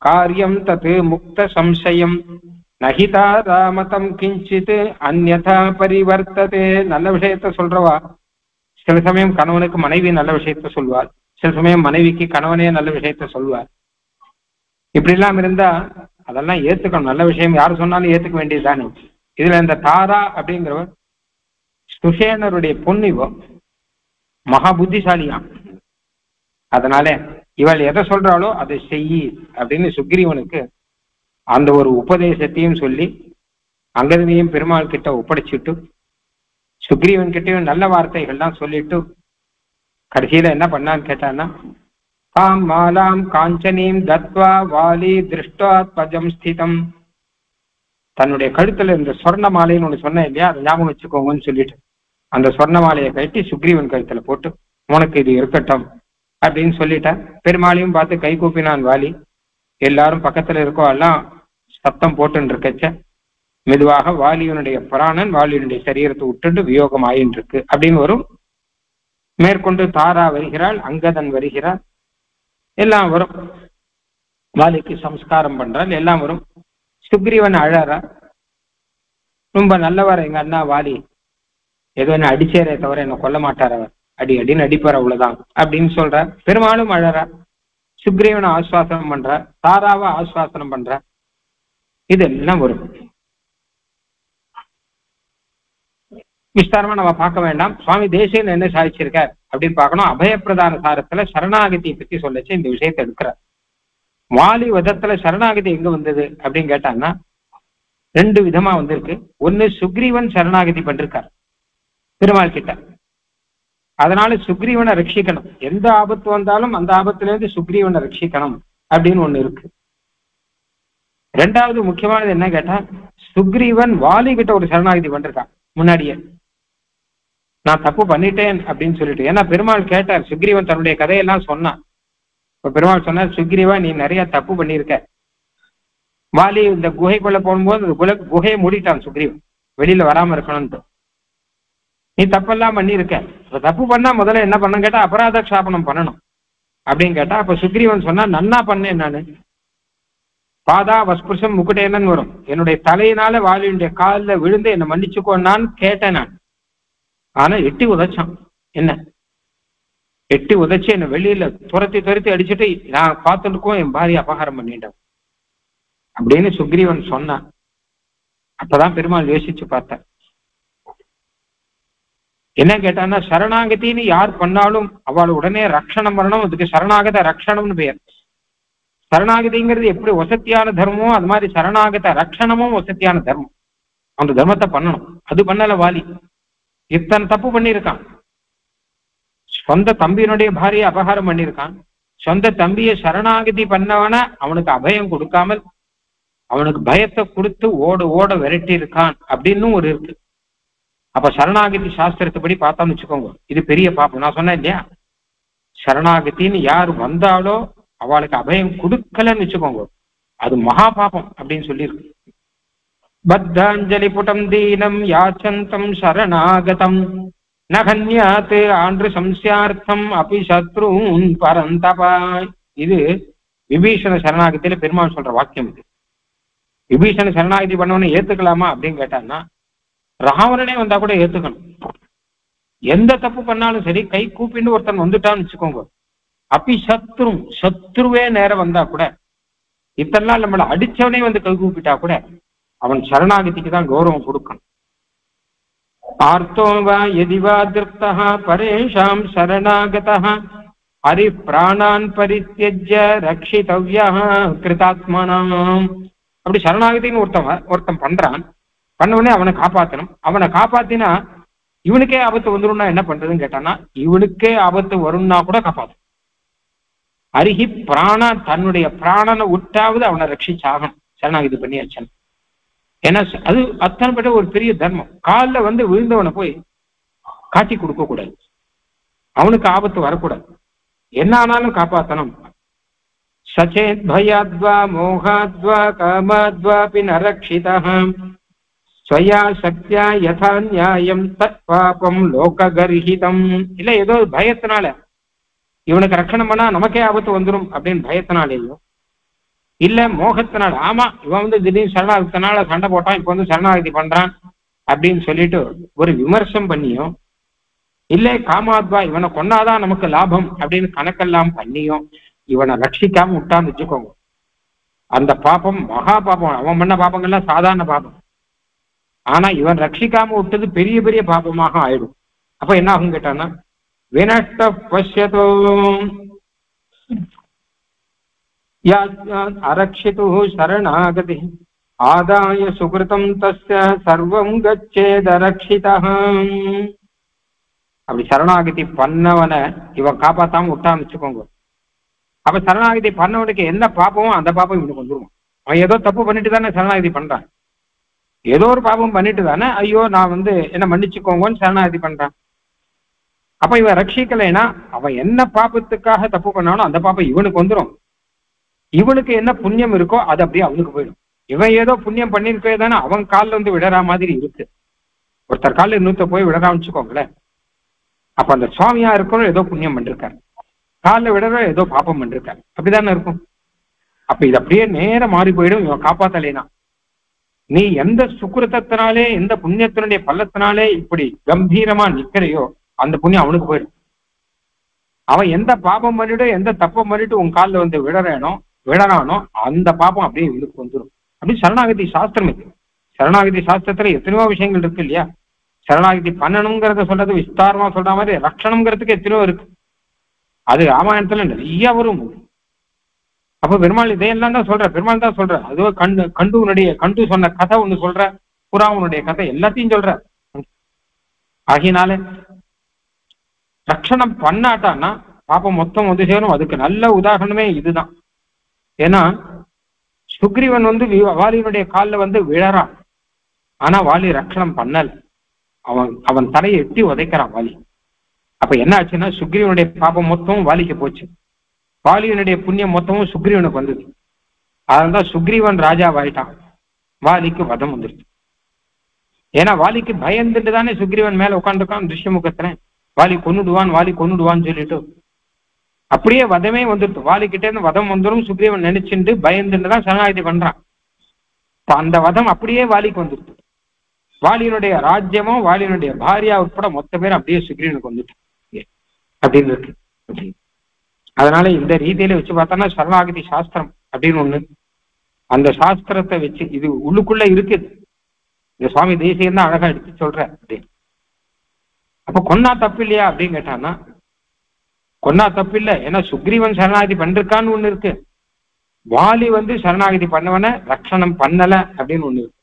காரியம் தத் முக்த சம்சயம் நஹிதா ராமதம் கிஞ்சித் அந்யதா பரிவர்த்ததே. நல்ல விஷயத்த சொல்றவா சில சமயம் கணவனுக்கு மனைவி நல்ல விஷயத்த சொல்வார், சில சமயம் மனைவிக்கு கணவனே நல்ல விஷயத்த சொல்வார். இப்படி எல்லாம் இருந்தா அதெல்லாம் ஏத்துக்கணும். நல்ல விஷயம் யாரு சொன்னாலும் ஏத்துக்க வேண்டியதுதானே. இதுல இந்த தாரா அப்படிங்கிறவர் சுஷேனருடைய பொண்ணு, இவ மகா புத்திசாலியாம். அதனால இவள் எதை சொல்றாளோ அதை செய்யி அப்படின்னு சுக்ரீவனுக்கு அந்த ஒரு உபதேசத்தையும் சொல்லி அங்கதனையும் பெருமாள் கிட்ட ஒப்படைச்சிட்டு சுக்ரீவன் கிட்டையும் நல்ல வார்த்தைகள்லாம் சொல்லிட்டு கடைசியில என்ன பண்ணான்னு கேட்டான்னா, காம் மாலாம் காஞ்சனீம் தத்வா வாலி திருஷ்டா பஜம் ஸ்திதம். தன்னுடைய கழுத்துல இந்த சொர்ண மாலைன்னு ஒண்ணு சொன்னேன் இல்லையா, அதை ஞாபகம் வச்சுக்கோங்கன்னு சொல்லிட்டு அந்த சொர்ண மாலையை கட்டி சுக்ரீவன் கழுத்துல போட்டு உனக்கு இது இருக்கட்டும் அப்படின்னு சொல்லிட்டேன். பெருமாளையும் பார்த்து கை கூப்பினான் வாலி. எல்லாரும் பக்கத்துல இருக்கோ எல்லாம் சத்தம் போட்டுன்னு இருக்கச்ச மெதுவாக வாலியனுடைய பிராணன் வாலியனுடைய சரீரத்தை விட்டுட்டு வியோகம் ஆயின்னு இருக்கு அப்படின்னு வரும். மேற்கொண்டு தாரா வருகிறாள், அங்கதன் வருகிறார், எல்லாம் வரும். வாலிக்கு சம்ஸ்காரம் பண்றாள், எல்லாம் வரும். சுக்ரீவன் அழறா, ரொம்ப நல்லவர் எங்க அண்ணா வாலி, ஏதோ என்ன அடிச்சேரே தவிர என்ன கொல்ல மாட்டார், அவர் அடி அடின்னு அடிப்பார் அவ்வளவுதான் அப்படின்னு சொல்ற. பெருமாளும் அழறா, சுக்ரீவனை ஆஸ்வாசனம் பண்ற, தாராவை ஆஸ்வாசனம் பண்ற. இதெல்லாம் வரும். விஸ்தாரமா நம்ம பார்க்க வேண்டாம். சுவாமி தேசிகன் என்ன சாதிச்சிருக்கார் அப்படின்னு பார்க்கணும். அபயப்பிரதான சாரத்துல சரணாகதியை பத்தி சொல்லச்சு இந்த விஷயத்தை எடுக்கிறார். வாலி வதத்துல சரணாகதி எங்க வந்தது அப்படின்னு கேட்டாங்கன்னா ரெண்டு விதமா வந்திருக்கு. ஒண்ணு சுக்ரீவன் சரணாகதி பண்ணிருக்கார் பெருமாள் கிட்ட, அதனால சுக்ரீவனை ரட்சிக்கணும், எந்த ஆபத்து வந்தாலும் அந்த ஆபத்துல இருந்து சுக்ரீவனை ரட்சிக்கணும் அப்படின்னு ஒண்ணு இருக்கு. ரெண்டாவது முக்கியமானது என்ன கேட்டா, சுக்ரீவன் வாலி கிட்ட ஒரு சரணாகதி பண்ணிருக்கான் முன்னாடியே, நான் தப்பு பண்ணிட்டேன் அப்படின்னு சொல்லிட்டு. ஏன்னா பெருமாள் கேட்டார், சுக்ரீவன் தன்னுடைய கதையெல்லாம் சொன்னான். இப்ப பெருமாள் சொன்னார், சுக்ரீவா நீ நிறைய தப்பு பண்ணியிருக்க. வாலி இந்த குகைக்குள்ள போகும்போது குகையை மூடிட்டான் சுக்ரீவன், வெளியில வராம இருக்கணும்ட்டு. நீ தப்பெல்லாம் பண்ணியிருக்க, தப்பு பண்ணா முதல்ல என்ன பண்ணணும் கேட்டா அபராத க்ஷாபனம் பண்ணணும் அப்படின்னு கேட்டா, அப்ப சுக்ரீவன் சொன்னா நன்னா பண்ணேன் நானு, பாதா வஸ்புருஷம் முக்குட்டேனன்னு வரும், என்னுடைய தலையினால வாலியுடைய காலில் விழுந்து என்னை மன்னிச்சுக்கோன்னான்னு கேட்டேன் நான். ஆனா எட்டி உதைச்சான், என்ன எட்டி உதைச்சு என்னை வெளியில துரத்தி அடிச்சுட்டு நான் பார்த்துட்டுக்கும் என் பாரிய அபகாரம் பண்ணிட்டேன் அப்படின்னு சுக்ரீவன் சொன்னான். அப்பதான் பெருமாள் யோசிச்சு பார்த்தேன். என்ன கேட்டான்னா, சரணாகத்தின்னு யார் பண்ணாலும் அவள் உடனே ரட்சணம் பண்ணணும். அதுக்கு சரணாகத ரட்சணம்னு பெயர். சரணாகதிங்கிறது எப்படி வசத்தியான தர்மமோ அது மாதிரி சரணாகத ரட்சணமும் வசத்தியான தர்மம். அந்த தர்மத்தை பண்ணணும். அது பண்ணல வாலி, இத்தனை தப்பு பண்ணியிருக்கான். சொந்த தம்பியினுடைய பாரியை அபகாரம் பண்ணியிருக்கான். சொந்த தம்பியை சரணாகதி பண்ணவன அவனுக்கு அபயம் கொடுக்காமல் அவனுக்கு பயத்தை கொடுத்து ஓட விரட்டி இருக்கான் அப்படின்னு ஒரு இருக்கு. அப்ப சரணாகதி சாஸ்திரத்தைப்படி பார்த்தான்னு வச்சுக்கோங்க, இது பெரிய பாப்பம். நான் சொன்னேன் இல்லையா, சரணாகத்தின்னு யார் வந்தாலோ அவளுக்கு அபயம் கொடுக்கலன்னு வச்சுக்கோங்க, அது மகா பாபம் அப்படின்னு சொல்லியிருக்கு பத்தாஞ்சலி புடம் தீனம் யாச்சந்தம் சரணாகதம் நகன்யாத் ஆண்டு சம்சியார்த்தம் அபி சத்ருன் பரந்தபாய். இது விபீஷண சரணாகத்தில பெருமாள் சொல்ற வாக்கியம். இது விபீஷண சரணாகதி பண்ணவன ஏத்துக்கலாமா அப்படின்னு கேட்டான்னா, ராவணனே வந்தா கூட ஏத்துக்கணும். எந்த தப்பு பண்ணாலும் சரி, கை கூப்பின்னு ஒருத்தன் வந்துட்டான்னு வச்சுக்கோங்க, அப்பி சத்ருவே நேரம் வந்தா கூட, இத்தனை நாள் நம்மளை அடிச்சவனே வந்து கை கூப்பிட்டா கூட அவன் சரணாகதிக்கு தான் கௌரவம் கொடுக்கணும். ஆர்த்தோவா எதிவா திருப்தா பரேஷாம் சரணாகதா ஹரி பிராணான் பரித்யஜ்ய ரக்ஷிதவ்யா கிருதாத்மனாம். அப்படி சரணாகதின்னு ஒருத்தன் பண்றான், பண்ணவனே அவனை காப்பாற்றணும். அவனை காப்பாத்தினா இவனுக்கே ஆபத்து வந்துடும்னா என்ன பண்றதுன்னு கேட்டான்னா, இவனுக்கே ஆபத்து வரும்னா கூட காப்பாற்றும். அருகி பிராணா, தன்னுடைய பிராணனை விட்டாவது அவனை ரட்சிச்சாகணும் சரணாகதி பண்ணியாச்சு. ஏன்னா அது அத்தனைப்பட்ட ஒரு பெரிய தர்மம். காலில் வந்து விழுந்தவனை போய் காட்சி கொடுக்க கூடாது, அவனுக்கு ஆபத்து வரக்கூடாது, என்ன ஆனாலும் காப்பாற்றணும். சச்சேத் பயாத்வா மோகாத்வா காமாத்வாபி நரக்ஷிதா ஸ்வயா சக்தியா யதா நியாயம் தத் பாபம் லோககர்ஹிதம். இல்லை ஏதோ பயத்தினால இவனுக்கு ரட்சணம் பண்ணா நமக்கே ஆபத்து வந்துடும் அப்படின்னு பயத்தினாலேயோ, இல்ல மோகத்தினால, ஆமா இவன் வந்து திடீர்னு சரணாகத்தினால சண்டை போட்டான், இப்ப வந்து சரணாகதி பண்றான் அப்படின்னு சொல்லிட்டு ஒரு விமர்சனம் பண்ணியோ, இல்லை காமாத்வா இவனை கொண்டாதான் நமக்கு லாபம் அப்படின்னு கணக்கெல்லாம் பண்ணியும் இவனை ரட்சிக்காம விட்டான்னு வச்சுக்கோங்க, அந்த பாப்பம் மகா பாப்பம். அவன் பண்ண பாப்பங்கள்லாம் சாதாரண பாப்பம், ஆனா இவன் ரட்சிக்காம விட்டது பெரிய பெரிய பாப்பமாக ஆயிடும். அப்ப என்ன ஆகும் கேட்டான்னா, வினஷ்ட பஷ்யதோ அரக்ஷிது சரணாகதி ஆதாய சுகிருதம் தஸ்ய சர்வம் கச்சேத் அரக்ஷிதா. அப்படி சரணாகதி பண்ணவனை இவன் காப்பாத்தாம விட்டான்னு வச்சுக்கோங்க, அப்ப சரணாகதி பண்ணவனுக்கு என்ன பாப்பமோ அந்த பாப்பம் இவனுக்கு வந்துருவான். அவன் ஏதோ தப்பு பண்ணிட்டு தானே சரணாகதி பண்றான், ஏதோ ஒரு பாபம் பண்ணிட்டு தானே ஐயோ நான் வந்து என்ன மன்னிச்சுக்கோங்கன்னு சரணாகதி பண்றான். அப்ப இவன் ரட்சிக்கலைன்னா அவன் என்ன பாபத்துக்காக தப்பு பண்ணாலும் அந்த பாப்பம் இவனுக்கு வந்துடும். இவனுக்கு என்ன புண்ணியம் இருக்கோ அது அப்படியே அவனுக்கு போயிடும். இவன் ஏதோ புண்ணியம் பண்ணிருக்கே தானே அவன் காலில் வந்து விடறா மாதிரி இருக்கு. ஒருத்தர் காலில் இன்னொருத்த போய் விடறான்னு வச்சுக்கோங்களேன், அப்ப அந்த சுவாமியா இருக்கிறோம் ஏதோ புண்ணியம் பண்ணிருக்காரு, காலில் விடறோ ஏதோ பாப்பம் பண்ணிருக்காரு, அப்படிதானே இருக்கும். அப்ப இது அப்படியே நேரம் மாறி போயிடும் இவன் காப்பாத்தலைனா. நீ எந்த சுக்கிரத்தினாலே எந்த புண்ணியத்தினுடைய பள்ளத்தினாலே இப்படி கம்பீரமா நிக்கிறையோ அந்த புண்ணியம் அவனுக்கு போயிடும். அவன் எந்த பாபம் பண்ணிட்டு எந்த தப்பம் பண்ணிட்டு உன் காலில் வந்து விடறானோ அந்த பாபம் அப்படியே இவனுக்கு வந்துடும். அப்படி சரணாகதி சாஸ்திரம் இது. சரணாகதி சாஸ்திரத்துல எத்தனையோ விஷயங்கள் இருக்கு இல்லையா. சரணாகதி பண்ணணுங்கிறத சொல்றது விஸ்தாரமா சொல்ற மாதிரி ரட்சணம்ங்கிறதுக்கு எத்தனையோ இருக்கு. அது ராமாயணத்துல நிறைய வரும். அப்ப பெருமாள் இதையெல்லாம் தான் சொல்ற, பெருமாள் தான் சொல்ற. அதுவோ கண்டு சொன்ன கதை ஒண்ணு சொல்ற, புறாவனுடைய கதை எல்லாத்தையும் சொல்ற. ஆகினால ரட்சணம் பண்ணாட்டான்னா பாப்பம் மொத்தம் வந்து சேரும். அதுக்கு நல்ல உதாரணமே இதுதான். ஏன்னா சுக்ரீவன் வந்து வாலியினுடைய காலில் வந்து விழறான், ஆனா வாலி ரட்சணம் பண்ணல, அவன் தலையை எட்டி உதைக்கிறான் வாலி. அப்ப என்ன ஆச்சுன்னா சுக்ரீவனுடைய பாப்பம் மொத்தமும் வாலிக்கு போச்சு, வாலியினுடைய புண்ணியம் மொத்தமும் சுக்ரீவனுக்கு வந்தது. அதனால்தான் சுக்ரீவன் ராஜாவாயிட்டான், வாலிக்கு வதம் வந்துருச்சு. ஏன்னா வாலிக்கு பயந்துட்டு தானே சுக்ரீவன் மேல உட்காந்துருக்கான் துஷ்யமுகத்துல, வாலி கொன்னுடுவான்னு சொல்லிட்டு அப்படியே வதமே வந்துடுது. வாலிக்கிட்டே இருந்து வதம் வந்துடும் சுக்ரீவன் நினைச்சுட்டு பயந்துட்டு தான் சரணாகதி பண்றான். அந்த வதம் அப்படியே வாலிக்கு வந்துடுது. வாலியினுடைய ராஜ்யமும் வாலியினுடைய பாரியா உட்பட மொத்த பேர் அப்படியே சுக்ரீவனுக்கு வந்துட்டு அப்படின்னு இருக்கு. அதனால இந்த ரீதியில வச்சு பார்த்தோம்னா சரணாகதி சாஸ்திரம் அப்படின்னு ஒண்ணு, அந்த சாஸ்திரத்தை வச்சு இது உள்ளுக்குள்ள இருக்குது. இந்த சுவாமி தேசியம் தான் அழகா எடுத்து சொல்ற அப்படின்னு. அப்ப கொன்னா தப்பு இல்லையா அப்படின்னு கேட்டான்னா கொன்னா தப்பு இல்லை. ஏன்னா சுக்ரீவன் சரணாகதி பண்ணிருக்கான்னு ஒண்ணு இருக்கு, வாலி வந்து சரணாகதி பண்ணவன ரட்சணம் பண்ணல அப்படின்னு ஒண்ணு இருக்கு.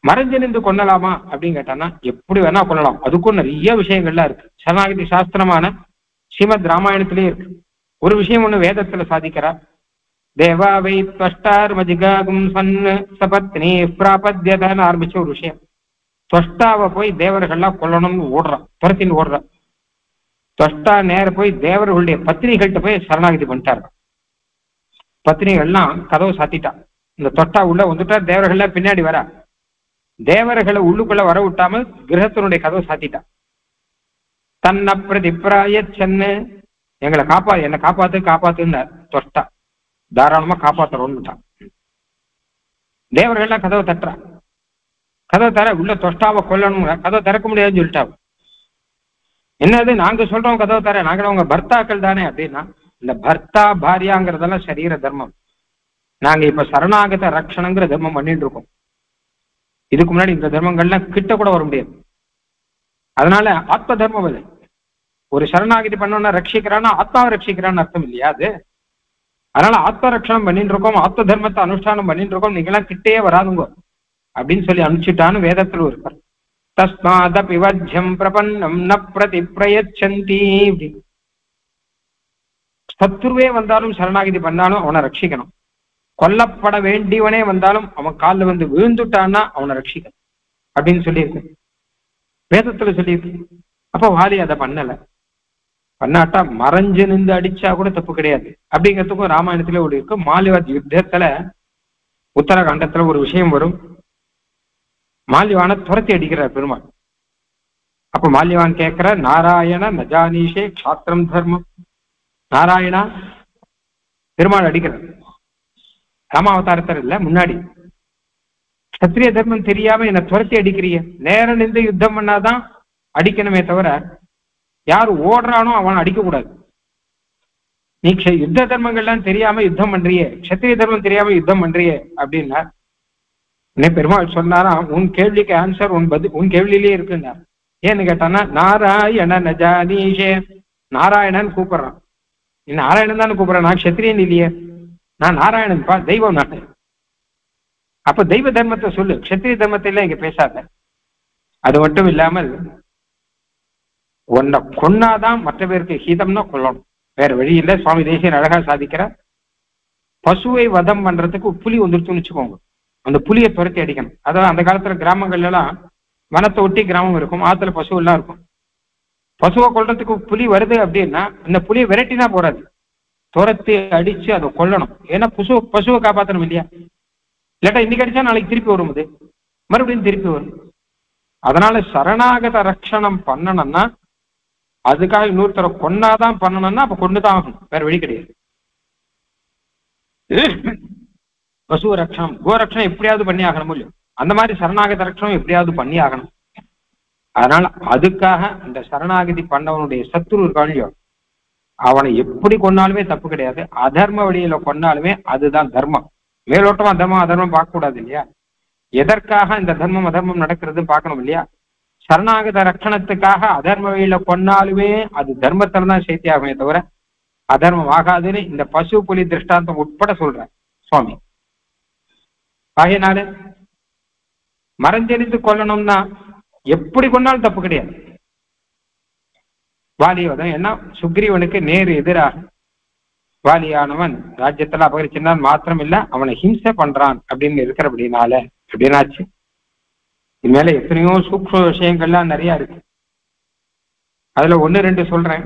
மறைஞ்சு நின்று கொள்ளலாமா அப்படின்னு கேட்டான்னா எப்படி வேணா கொள்ளலாம். அதுக்கும் நிறைய விஷயங்கள்லாம் இருக்கு. சரணாகதி சாஸ்திரமான ஸ்ரீமத் ராமாயணத்திலே இருக்கு. ஒரு விஷயம் ஒண்ணு வேதத்துல சாதிக்கிறா, தேவாவை துவஷ்டார் மஜிகாகும் சன்னு சபத்னி பிராபத்யதான்னு ஆரம்பிச்ச ஒரு விஷயம். துவஷ்டாவை போய் தேவர்கள்லாம் கொல்லணும்னு துரத்தின்னு ஓடுறா. துவஷ்டா நேர போய் தேவர்களுடைய பத்தினிகள்கிட்ட போய் சரணாகதி பண்ணிட்டாரு. பத்தினிகள்லாம் கதவை சாத்திட்டா, இந்த தொட்டா உள்ள வந்துட்டா தேவர்கள்லாம் பின்னாடி வரா. தேவர்களை உள்ளுக்குள்ள வர விட்டாமல் கிரகத்தினுடைய கதவை சாத்திட்டா. தன்ன பிரதிப்பிராய சென்னு எங்களை என்னை காப்பாத்துன்னு தொட்டா. தாராளமா காப்பாத்துறோம்னுட்டான். தேவர்கள்லாம் கதவை தட்டுறா. கதவை தர உள்ள தொஷ்டாவை கொல்லணும், கதவை திறக்க முடியாதுன்னு சொல்லிட்டாவ. என்னது நாங்க சொல்றோம் கதவை தர, நாங்க உங்க பர்த்தாக்கள் தானே அப்படின்னா, இந்த பர்த்தா பாரியாங்கிறதெல்லாம் சரீர தர்மம். நாங்க இப்ப சரணாகத ரக்ஷணங்கிற தர்மம் பண்ணிட்டு இருக்கோம். இதுக்கு முன்னாடி இந்த தர்மங்கள்லாம் கிட்ட கூட வர முடியாது. அதனால ஆத்ம தர்மம் அது. ஒரு சரணாகதி பண்ணோம்னா ரட்சிக்கிறான்னா ஆத்மாவை ரட்சிக்கிறான்னு அர்த்தம் இல்லையா அது? அதனால ஆத்ம ரட்சணம் பண்ணிட்டு இருக்கோம், ஆத்ம தர்மத்தை அனுஷ்டானம் பண்ணிட்டு இருக்கோம், நீங்களாம் கிட்டே வராதுங்க அப்படின்னு சொல்லி அனுப்பிச்சுட்டான்னு வேதத்தில் இருப்பார். தஸ்மாதபி வஜ்யம் பிரபன்னம் ந பிரதி பிரயச்சந்தி. சத்ருவே வந்தாலும் சரணாகதி பண்ணாலும் அவனை ரட்சிக்கணும். கொல்லப்பட வேண்டியவனே வந்தாலும் அவன் காலில் வந்து விழுந்துட்டான்னா அவனை ரட்சிக்கணும் அப்படின்னு சொல்லியிருக்கு, வேதத்துல சொல்லியிருக்கு. அப்போ வாலி அதை பண்ணாட்டா மறைஞ்சு நின்று அடிச்சா கூட தப்பு கிடையாது அப்படிங்கிறதுக்கும் ராமாயணத்துல ஒரு இருக்கு. மால்யவாத் யுத்தத்துல உத்தரகாண்டத்துல ஒரு விஷயம் வரும். மால்யவான துரத்தி அடிக்கிறார் பெருமாள். அப்ப மால்யவான் கேட்கிற, நாராயண நஜானீஷே க்ஷாத்திரம் தர்மம். நாராயணா, பெருமாள் அடிக்கிறார். ராமாவதாரத்தில் இல்ல, முன்னாடி. சத்திரிய தர்மம் தெரியாம என்னை துரத்தி அடிக்கிறிய, நேரம் நின்று யுத்தம் பண்ணாதான் அடிக்கணுமே தவிர யார் ஓடுறானோ அவன் அடிக்க கூடாது. நீ யுத்த தர்மங்கள்லாம் தெரியாம யுத்தம் பண்றியே, கஷத்திரிய தர்மம் தெரியாம யுத்தம் பண்றியே அப்படின்னா பெருமாள் சொன்னாராம், உன் கேள்விக்கு ஆன்சர் உன் கேள்வியிலேயே இருக்குன்னார். ஏன்னு கேட்டான்னா, நாராயண நஜானீஷே, நாராயணன் கூப்பிடுறான். நீ நாராயணன் தானே கூப்பிடுறேன், நான் கஷத்திரியன் இல்லையே, நான் நாராயணன் பா, தெய்வம் நான். அப்ப தெய்வ தர்மத்தை சொல்லு, கஷத்திரிய தர்மத்தை எல்லாம் இங்க பேசாத. அது மட்டும் இல்லாமல் உன்னை கொன்னாதான் மற்ற பேருக்கு ஹீதம்னா கொல்லணும், வேற வழி இல்லை. சுவாமி தேசியன் அழகா சாதிக்கிற, பசுவை வதம் பண்றதுக்கு புலி வந்துருச்சுன்னு வச்சுக்கோங்க, அந்த புலியை துரத்தி அடிக்கணும். அதாவது அந்த காலத்துல கிராமங்கள்ல எல்லாம் வனத்தை ஒட்டி கிராமம் இருக்கும், ஆத்துல பசு எல்லாம் இருக்கும். பசுவை கொல்றதுக்கு புலி வருது அப்படின்னா இந்த புலியை விரட்டினா போறாது, துரத்தி அடிச்சு அதை கொல்லணும். ஏன்னா பசுவை காப்பாற்றணும் இல்லையா? இல்லாட்டா இன்னைக்கு அடிச்சா நாளைக்கு திருப்பி வரும், அது மறுபடியும் திருப்பி வரும். அதனால சரணாகத ரட்சணம் பண்ணணும்னா அதுக்காக இன்னொருத்தரை கொன்னாதான் பண்ணணும்னா அப்ப கொண்டுதான் ஆகணும், வேற வழி கிடையாது. பசு ரட்சணம், கோரட்சணம் எப்படியாவது பண்ணி ஆகணும் இல்லையோ, அந்த மாதிரி சரணாகத ரட்சணம் எப்படியாவது பண்ணி ஆகணும். அதனால அதுக்காக இந்த சரணாகதி பண்ணவனுடைய சத்துரு இருக்காளியோ அவனை எப்படி கொன்னாலுமே தப்பு கிடையாது. அதர்ம வழியில கொன்னாலுமே அதுதான் தர்மம். மேலோட்டமா தர்மம் அதர்மம் பார்க்க கூடாது இல்லையா? எதற்காக இந்த தர்மம் அதர்மம் நடக்கிறதுன்னு பார்க்கணும் இல்லையா? சரணாகத ரட்சணத்துக்காக அதர்ம வழியில கொன்னாலுமே அது தர்மத்துல தான் சேர்த்தி ஆகுமே தவிர அதர்மம் ஆகாதுன்னு இந்த பசு புலி திருஷ்டாந்தம் உட்பட சொல்றேன் சுவாமி. ஆகையினால மறைஞ்செறிந்து கொல்லணும்னா எப்படி கொண்டாலும் தப்பு கிடையாது. வாலியோதம் என்ன, சுக்ரீவனுக்கு நேரு எதிராக வாலியானவன் ராஜ்யத்துல அபகரிச்சிருந்தான் மாத்திரம் இல்ல, அவனை ஹிம்சை பண்றான் அப்படின்னு இருக்கிறபடினால அப்படின்னாச்சு. இது மேல எத்தனையோ சூக்ஷ்ம விஷயங்கள்லாம் நிறைய இருக்கு. அதுல 1-2 சொல்றேன்.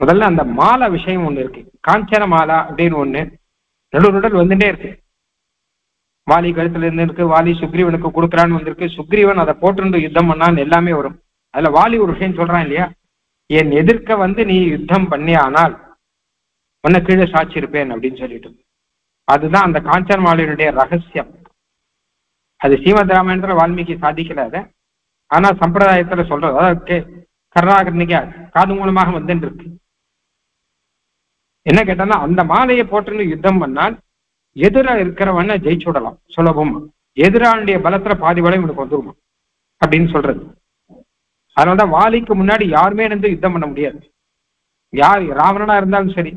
முதல்ல அந்த மாலை விஷயம் ஒண்ணு இருக்கு, காஞ்சன மாலா அப்படின்னு ஒண்ணு நடுநடுல் வந்துட்டே இருக்கு. வாலி கழுத்துல இருந்து இருக்கு, வாலி சுக்ரீவனுக்கு கொடுக்குறான்னு வந்திருக்கு, சுக்ரீவன் அதை போட்டு யுத்தம் பண்ணான்னு எல்லாமே வரும். அதுல வாலி ஒரு விஷயம் சொல்றான் இல்லையா, என் எதிர்க்க வந்து நீ யுத்தம் பண்ணி ஆனால் உன்னை கீழே சாட்சி இருப்பேன் அப்படின்னு சொல்லிட்டு. அதுதான் அந்த காஞ்சன மாலையினுடைய ரகசியம். அது ஸ்ரீமத் ராமாயணத்துல வால்மீகி சாதிக்கல அதை, ஆனா சம்பிரதாயத்துல சொல்றது, அதாவது கருணாகரணிக்கு காது மூலமாக வந்துட்டு இருக்கு. என்ன கேட்டான்னா, அந்த மாலையை போட்டு யுத்தம் பண்ணால் எதிராக இருக்கிறவன ஜெயிச்சு விடலாம் சுலபமா, எதிராளுடைய பலத்துல பாதி பலம் இவனுக்கு வந்துருமா அப்படின்னு சொல்றது. அதனாலதான் வாலிக்கு முன்னாடி யாருமே இருந்து யுத்தம் பண்ண முடியாது. யார் ராவணனா இருந்தாலும் சரி,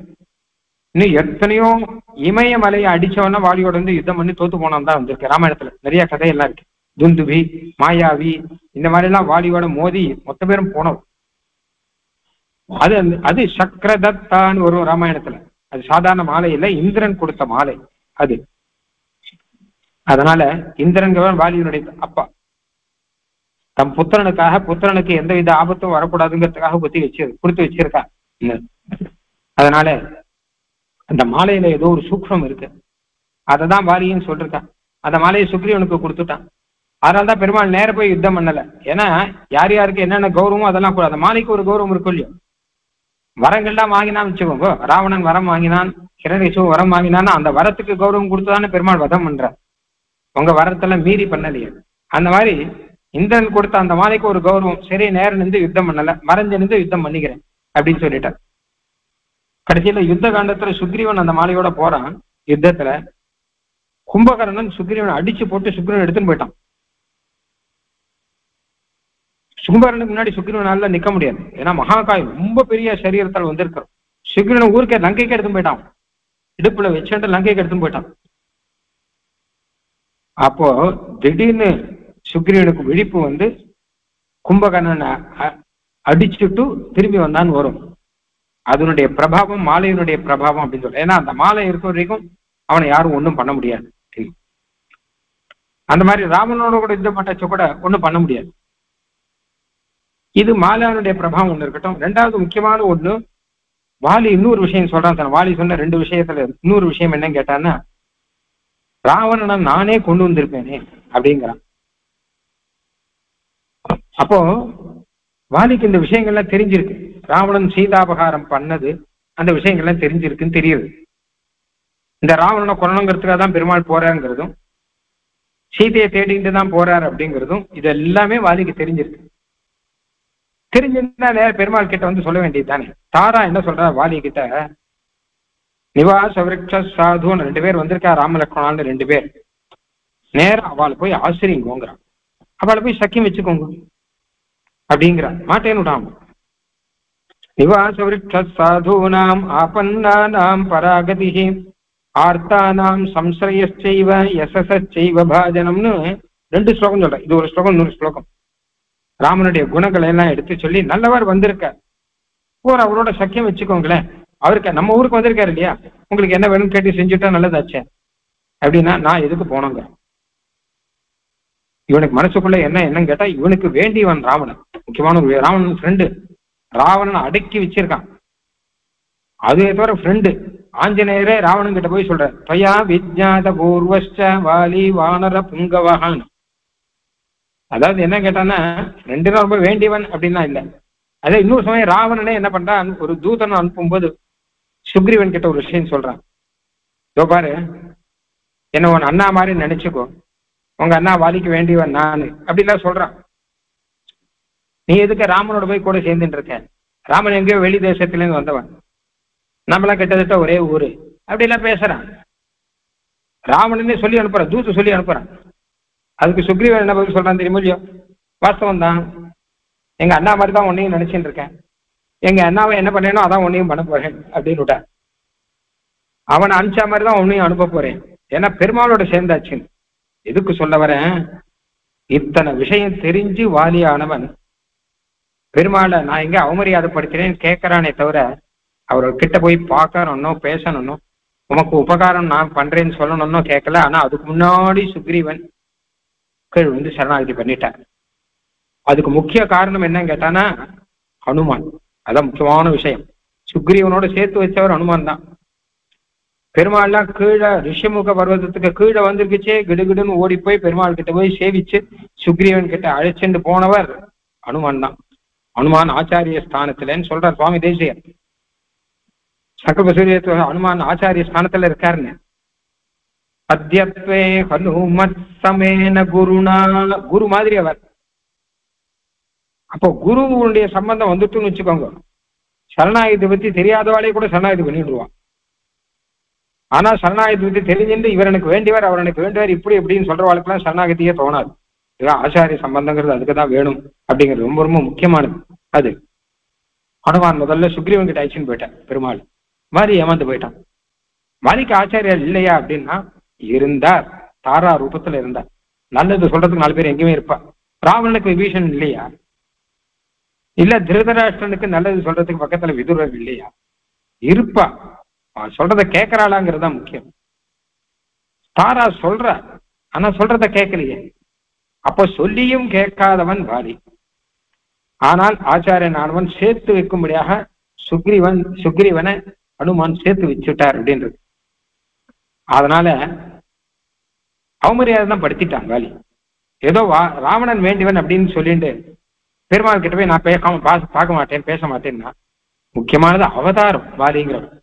இன்னும் எத்தனையோ இமயமலையை அடிச்சவனா வாலியோட இருந்து யுத்தம் பண்ணி தோத்து போனான் தான் வந்திருக்கு. ராமாயணத்துல நிறைய கதையெல்லாம் இருக்கு. துந்துபி, மாயாவி, இந்த மாதிரி எல்லாம் வாலியோட மோதி மொத்த பேரும் போனோம். அது சக்கரதத்தான்னு வரும் ராமாயணத்துல. அது சாதாரண மாலை இல்லை, இந்திரன் கொடுத்த மாலை அது. அதனால இந்திரன் வாலியினுடைய அப்பா தம் புத்திரனுக்கு எந்தவித ஆபத்தும் வரக்கூடாதுங்கிறதுக்காக கொடுத்து வச்சிருக்கா. அதனால அந்த மாலையில ஏதோ ஒரு சூக்ஷம் இருக்கு. அதை தான் வாலின்னு சொல்லிருக்கான். அந்த மாலையை சுக்ரீவனுக்கு கொடுத்துட்டான். அதனால்தான் பெருமாள் நேர போய் யுத்தம் பண்ணல. ஏன்னா யார் யாருக்கு என்னென்ன கௌரவமோ அதெல்லாம் கூட, அந்த மாலைக்கு ஒரு கௌரவம் இருக்கும் இல்லையோ. வரங்கள்லாம் வாங்கினான்னு வச்சுக்கோங்க, ராவணன் வரம் வாங்கினான், ஹிரண்யகசிபு வரம் வாங்கினான்னு அந்த வரத்துக்கு கௌரவம் கொடுத்துதானே பெருமாள் வதம் பண்றார். உங்க வரத்தெல்லாம் மீறி பண்ணலையே. அந்த மாதிரி இந்திரன் கொடுத்த அந்த மாலைக்கு ஒரு கௌரவம். சரி, நேரம் நின்று யுத்தம் பண்ணல, மறைஞ்சு நின்று யுத்தம் பண்ணிக்கிறேன் அப்படின்னு சொல்லிட்டார். கடைசியில யுத்த காண்டத்துல சுக்ரீவன் அந்த மாலையோட போறான். யுத்தத்துல கும்பகர்ணன் சுக்ரீவனை அடிச்சு போட்டு சுக்ரீவன் எடுத்துன்னு போயிட்டான். கும்பகர்ணனுக்கு முன்னாடி சுக்ரீவனால நிக்க முடியாது. ஏன்னா மகாகாயம் ரொம்ப பெரிய சரீரத்தால் வந்திருக்கிறோம். சுக்ரீவன் ஊருக்கே லங்கைக்கு எடுத்துன்னு போயிட்டான். இடுப்புல வச்சுட்டு லங்கைக்கு எடுத்துன்னு போயிட்டான். அப்போ திடீர்னு சுக்ரீவனுக்கு விழிப்பு வந்து கும்பகர்ணனை அடிச்சுட்டு திரும்பி வந்தான்னு வரும். அதனுடைய பிரபாவம் மாலையினுடைய பிரபாவம் அப்படின்னு சொல்ல. ஏன்னா அந்த மாலை இருக்க வரைக்கும் அவனை யாரும் ஒன்றும் பண்ண முடியாது. அந்த மாதிரி ராமனோட கூட யுத்தம் பண்ணச்ச கூட ஒன்றும் பண்ண முடியாது. இது மாலையனுடைய பிரபாவம் ஒண்ணு இருக்கட்டும். ரெண்டாவது முக்கியமான ஒண்ணு, வாலி இன்னொரு விஷயம் சொல்றான். வாலி சொன்ன 2 விஷயத்துல இன்னொரு விஷயம் என்னன்னு கேட்டான்னா, ராவணனை நானே கொண்டு வந்திருப்பேனே அப்படிங்கிறான். அப்போ வாலிக்கு இந்த விஷயங்கள்லாம் தெரிஞ்சிருக்கு. ராவணன் சீதாபகாரம் பண்ணது அந்த விஷயங்கள்லாம் தெரிஞ்சிருக்குன்னு தெரியுது. இந்த ராவணனை கொல்லணுங்கிறதுக்காக தான் பெருமாள் போறாருங்கிறதும், சீதையை தேடிட்டு தான் போறாரு அப்படிங்கிறதும் இது எல்லாமே வாலிக்கு தெரிஞ்சிருக்கு. தெரிஞ்சிருந்தா நேரம் பெருமாள் கிட்ட வந்து சொல்ல வேண்டியது தானே. தாரா என்ன சொல்றா வாலி கிட்ட, நிவாச விருட்ச சாதுன்னு 2 பேர் வந்திருக்கா, ராமலக்ஷ்மணான்னு 2 பேர். நேரம் அவளை போய் ஆசிரிங்கோங்கிறான். அவளை போய் சக்கியம் வச்சுக்கோங்க அப்படிங்கிறான். மாட்டேன்னு விடாம. நிவாச விருட்ச சாதுனாம் ஆபன்னானாம் பராகதி ஆர்த்தானாம் சம்சயச்சைவ யசசச்சைவ பாஜனம்னு 2 ஸ்லோகம் சொல்றேன். இது ஒரு ஸ்லோகம், 100 ஸ்லோகம். ராமனுடைய குணங்களை எல்லாம் எடுத்து சொல்லி, நல்லவர் வந்திருக்கார், போர் அவரோட சக்கியம் வச்சுக்கோங்களேன். அவருக்கு நம்ம ஊருக்கு வந்திருக்காரு இல்லையா, உங்களுக்கு என்ன வேணும்னு கேட்டு செஞ்சுட்டா நல்லதாச்சே அப்படின்னா நான் எதுக்கு போனோங்க. இவனுக்கு மனசுக்குள்ள என்னன்னு கேட்டா, இவனுக்கு வேண்டியவன் ராவணன். முக்கியமான ஒரு ராவணன் ஃப்ரெண்டு. ராவணனை அடக்கி வச்சிருக்கான். அதே தவிர ஃப்ரெண்டு ஆஞ்சநேயரே ராவணன் கிட்ட போய் சொல்ற, தொயா விஜ்ஞாத பூர்வஷ்ட வாலி வானர புங்கவகான். அதாவது என்ன கேட்டான்னா, 2 ரொம்ப வேண்டியவன் அப்படின்னா இல்லை. அதே இன்னொரு சமயம் ராவணனே என்ன பண்றான், ஒரு தூதனை அனுப்பும்போது சுக்ரீவன் கிட்ட ஒரு விஷயம் சொல்றான். இதோ பாரு, என்ன உன் அண்ணா மாதிரி நினைச்சுக்கோ, உங்க அண்ணா வாலிக்கு வேண்டியவன் நான் அப்படிலாம் சொல்றான். நீ எதுக்கு ராமனோட போய் கூட சேர்ந்துட்டு இருக்க? ராமன் எங்கேயோ வெளி தேசத்துலேருந்து வந்தவன், நம்மளாம் கிட்டத்தட்ட ஒரே ஊரு அப்படிலாம் பேசுறான். ராவணனே சொல்லி அனுப்புறான், தூத்து சொல்லி அனுப்புறான். அதுக்கு சுக்ரீவன் என்ன பதில் சொல்றான் தெரியுமோ இல்லையோ, வாஸ்தவம் தான், எங்க அண்ணா மாதிரி தான் உன்னையும் நினைச்சுட்டு இருக்கேன், எங்க அண்ணாவை என்ன பண்ணேனோ அதான் உன்னையும் பண்ண போறேன் அப்படின்னு விட்டான். அவனை அனுப்பிச்ச மாதிரி தான் உன்னையும் அனுப்ப போறேன், ஏன்னா பெருமாளோட சேர்ந்தாச்சுன்னு. எதுக்கு சொல்ல வரேன், இத்தனை விஷயம் தெரிஞ்சு வாலியானவன் பெருமாளை நான் எங்க அவமரியாதைப்படுத்தினேன்னு கேட்கறானே தவிர, அவர்கிட்ட போய் பார்க்கணும்னோ பேசணும்னோ உமக்கு உபகாரம் நான் பண்றேன்னு சொல்லணும்னோ கேட்கல. ஆனா அதுக்கு முன்னாடி சுக்ரீவன் கீழ் வந்து சரணாகதி பண்ணிட்டார். அதுக்கு முக்கிய காரணம் என்னன்னு கேட்டானா ஹனுமான். அதான் முக்கியமான விஷயம். சுக்ரீவனோட சேர்த்து வச்சவர் ஹனுமான் தான். பெருமாள்லாம் கீழே ரிஷிமுக பர்வதத்துக்கு கீழே வந்துருக்குச்சே, கிடுகிடுன்னு ஓடி போய் பெருமாள் கிட்ட போய் சேவிச்சு சுக்ரீவன் கிட்ட அழைச்சிட்டு போனவர் ஹனுமான் தான். ஹனுமான் ஆச்சாரிய ஸ்தானத்துலன்னு சொல்றார் சுவாமி தேசியர். சகல சூரியத்துவ ஹனுமான் ஆச்சாரிய ஸ்தானத்துல இருக்காருன்னு. அத்யத்வே ஹனுமத் சமேன குருனா, குரு மாதிரி அவர். அப்போ குருவுடைய சம்பந்தம் வந்துட்டுன்னு வச்சுக்கோங்க, சரணாயுதத்தை பத்தி தெரியாதவாளே கூட சரணாயுதம் பண்ணிடுவான். ஆனா சரணாயுதத்தை பத்தி தெரிஞ்சுட்டு இவர் எனக்கு வேண்டியவர், அவர் எனக்கு வேண்டியவர், இப்படி இப்படின்னு சொல்றவாளுக்கெல்லாம் சரணாகதியே தோணாது. இதுதான் ஆச்சாரிய சம்பந்தங்கிறது அதுக்குதான் வேணும் அப்படிங்கிறது ரொம்ப ரொம்ப முக்கியமானது. அது ஹனுமான் முதல்ல சுக்ரீவன் கிட்ட அழைச்சின்னு போயிட்டான். பெருமாள் மாதிரி ஏமாந்து போயிட்டான். வாலிக்கு ஆச்சாரியார் இல்லையா அப்படின்னா இருந்தார், தாரா ரூபத்துல இருந்தார். நல்லது சொல்றதுக்கு 4 பேர் எங்கேயுமே இருப்பா. ராவணனுக்கு விபீஷன் இல்லையா? இல்ல திருதராஷ்டிரனுக்கு நல்லது சொல்றதுக்கு பக்கத்துல விதுரர் இல்லையா? இருப்பா. சொல்றத கேட்கறாளாங்கிறது தான் முக்கியம். தாரா சொல்ற, ஆனா சொல்றத கேட்கலையே. அப்போ சொல்லியும் கேட்காதவன் வாலி. ஆனால் ஆச்சாரியன் ஆனவன் சேர்த்து வைக்கும்படியாக சுக்ரீவனை ஹனுமான் சேர்த்து வச்சுட்டார் அப்படின்றது. அதனால அவமரியாதை தான் படுத்திட்டான் வாலி. ஏதோ ராவணன் வேண்டியவன் அப்படின்னு சொல்லிட்டு பெருமாள் கிட்ட போய் நான் பார்க்க மாட்டேன், பேச மாட்டேன்னா. முக்கியமானது அவதாரம் வாலிங்கிறவன்.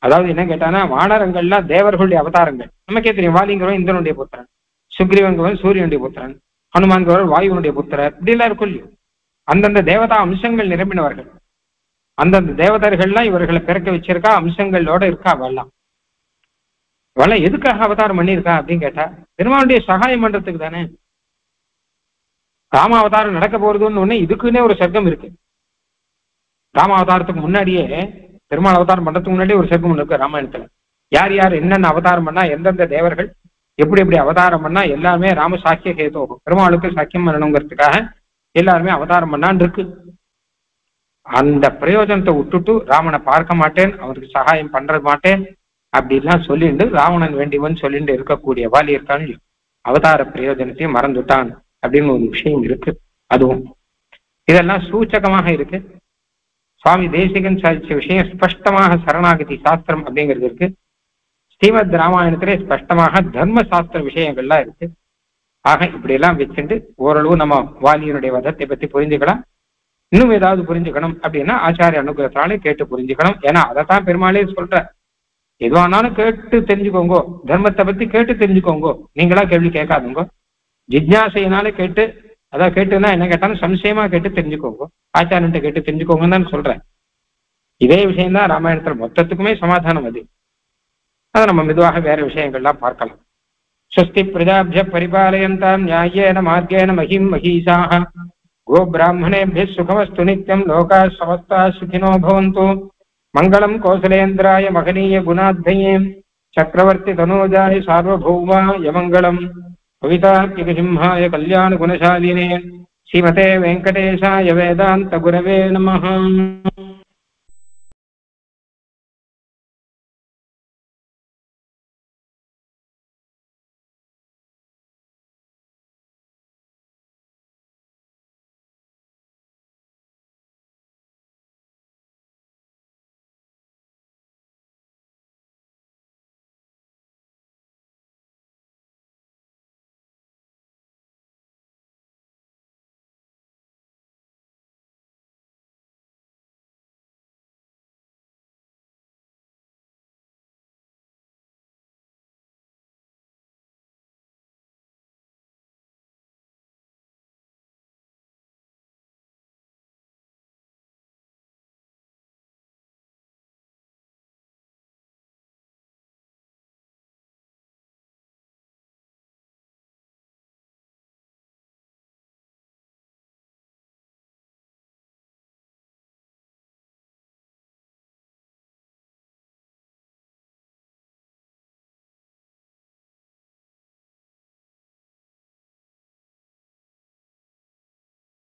அதாவது என்ன கேட்டானா, வானரங்கள்லாம் தேவர்களுடைய அவதாரங்கள். நமக்கே தெரியும், வாலிங்கிறவன் இந்திரனுடைய புத்திரன், சுக்ரீவன்கிறவன் சூரியனுடைய புத்திரன், ஹனுமான்கிறவர் வாயுனுடைய புத்திரர், இப்படி எல்லாம் இருக்கும் இல்லையோ. அந்தந்த தேவதா அம்சங்கள் நிரம்பினவர்கள். அந்தந்த தேவதர்கள்லாம் இவர்களை பிறக்க வச்சிருக்கா, அம்சங்களோட இருக்கா. அவெல்லாம் எதுக்காக அவதாரம் பண்ணியிருக்கா அப்படின்னு கேட்டா, பெருமாளுடைய சகாயம் பண்றதுக்கு தானே. ராம அவதாரம் நடக்க போறதுன்னு ஒண்ணு இதுக்குன்னே ஒரு சர்க்கம் இருக்கு. ராம அவதாரத்துக்கு முன்னாடியே, பெருமாள் அவதாரம் பண்றதுக்கு முன்னாடியே ஒரு சர்க்கம் இருக்கு ராமாயணத்துல. யார் யார் என்னென்ன அவதாரம் பண்ணா, எந்தெந்த தேவர்கள் எப்படி எப்படி அவதாரம் பண்ணா, எல்லாருமே ராம சாக்கிய கேதோ, பெருமாளுக்கு சாக்கியம் பண்ணணுங்கிறதுக்காக எல்லாருமே அவதாரம் பண்ணான்னு இருக்கு. அந்த பிரயோஜனத்தை விட்டுட்டு ராமனை பார்க்க மாட்டேன், அவருக்கு சகாயம் பண்ற மாட்டேன் அப்படிலாம் சொல்லிட்டு ராவணன் வேண்டியவன் சொல்லிட்டு இருக்கக்கூடிய வாலி இருக்கான், அவதார பிரயோஜனத்தையும் மறந்துட்டான் அப்படின்னு ஒரு விஷயம் இருக்கு. அதுவும் இதெல்லாம் சூச்சகமாக இருக்கு. சுவாமி தேசிகன் சாதிச்ச விஷயம் ஸ்பஷ்டமாக சரணாகதி சாஸ்திரம் அப்படிங்கிறது இருக்கு. ஸ்ரீமத் ராமாயணத்திலே ஸ்பஷ்டமாக தர்ம சாஸ்திர விஷயங்கள்லாம் இருக்கு. ஆக இப்படி எல்லாம் வச்சுட்டு ஓரளவு நம்ம வாலியினுடைய வதத்தை பத்தி புரிஞ்சுக்கலாம். இன்னும் ஏதாவது புரிஞ்சுக்கணும் அப்படின்னா ஆச்சாரிய அனுகிரகத்தாலே கேட்டு புரிஞ்சுக்கணும். ஏன்னா அதைத்தான் பெருமாளே சொல்ற, எதுவானாலும் கேட்டு தெரிஞ்சுக்கோங்கோ, தர்மத்தை பத்தி கேட்டு தெரிஞ்சுக்கோங்கோ, நீங்களா கேள்வி கேட்காதுங்கோ, ஜிக்ஞாசையினால கேட்டு, அதான் கேட்டுன்னா என்ன கேட்டாலும் சம்சயமா கேட்டு தெரிஞ்சுக்கோங்க, ஆச்சாரன்ட்ட கேட்டு தெரிஞ்சுக்கோங்கன்னு தான் சொல்றேன். இதே விஷயம்தான் ராமாயணத்துல மொத்தத்துக்குமே சமாதானம். அது அதை நம்ம மெதுவாக வேற விஷயங்கள்லாம் பார்க்கலாம். ஸ்வஸ்தி பிரஜாபிய பரிபாலயந்தாம் நியாயேன மார்கேன மகிம் மகீஷாஹ கோ பிராமணேபிய சுகமஸ்து நித்யம் லோகா சமஸ்தா சுகினோ பவந்து மங்களம் கோசலேந்திராய மகனீய குணாத்யே சக்கரவர்த்தி தனோஜாய சார்வபௌமாய மங்களம் கவிதார்க்கிகசிம்ஹாய கல்யாண குணசாலினே ஸ்ரீமதே வெங்கடேசாய வேதாந்த குரவே நமஹ.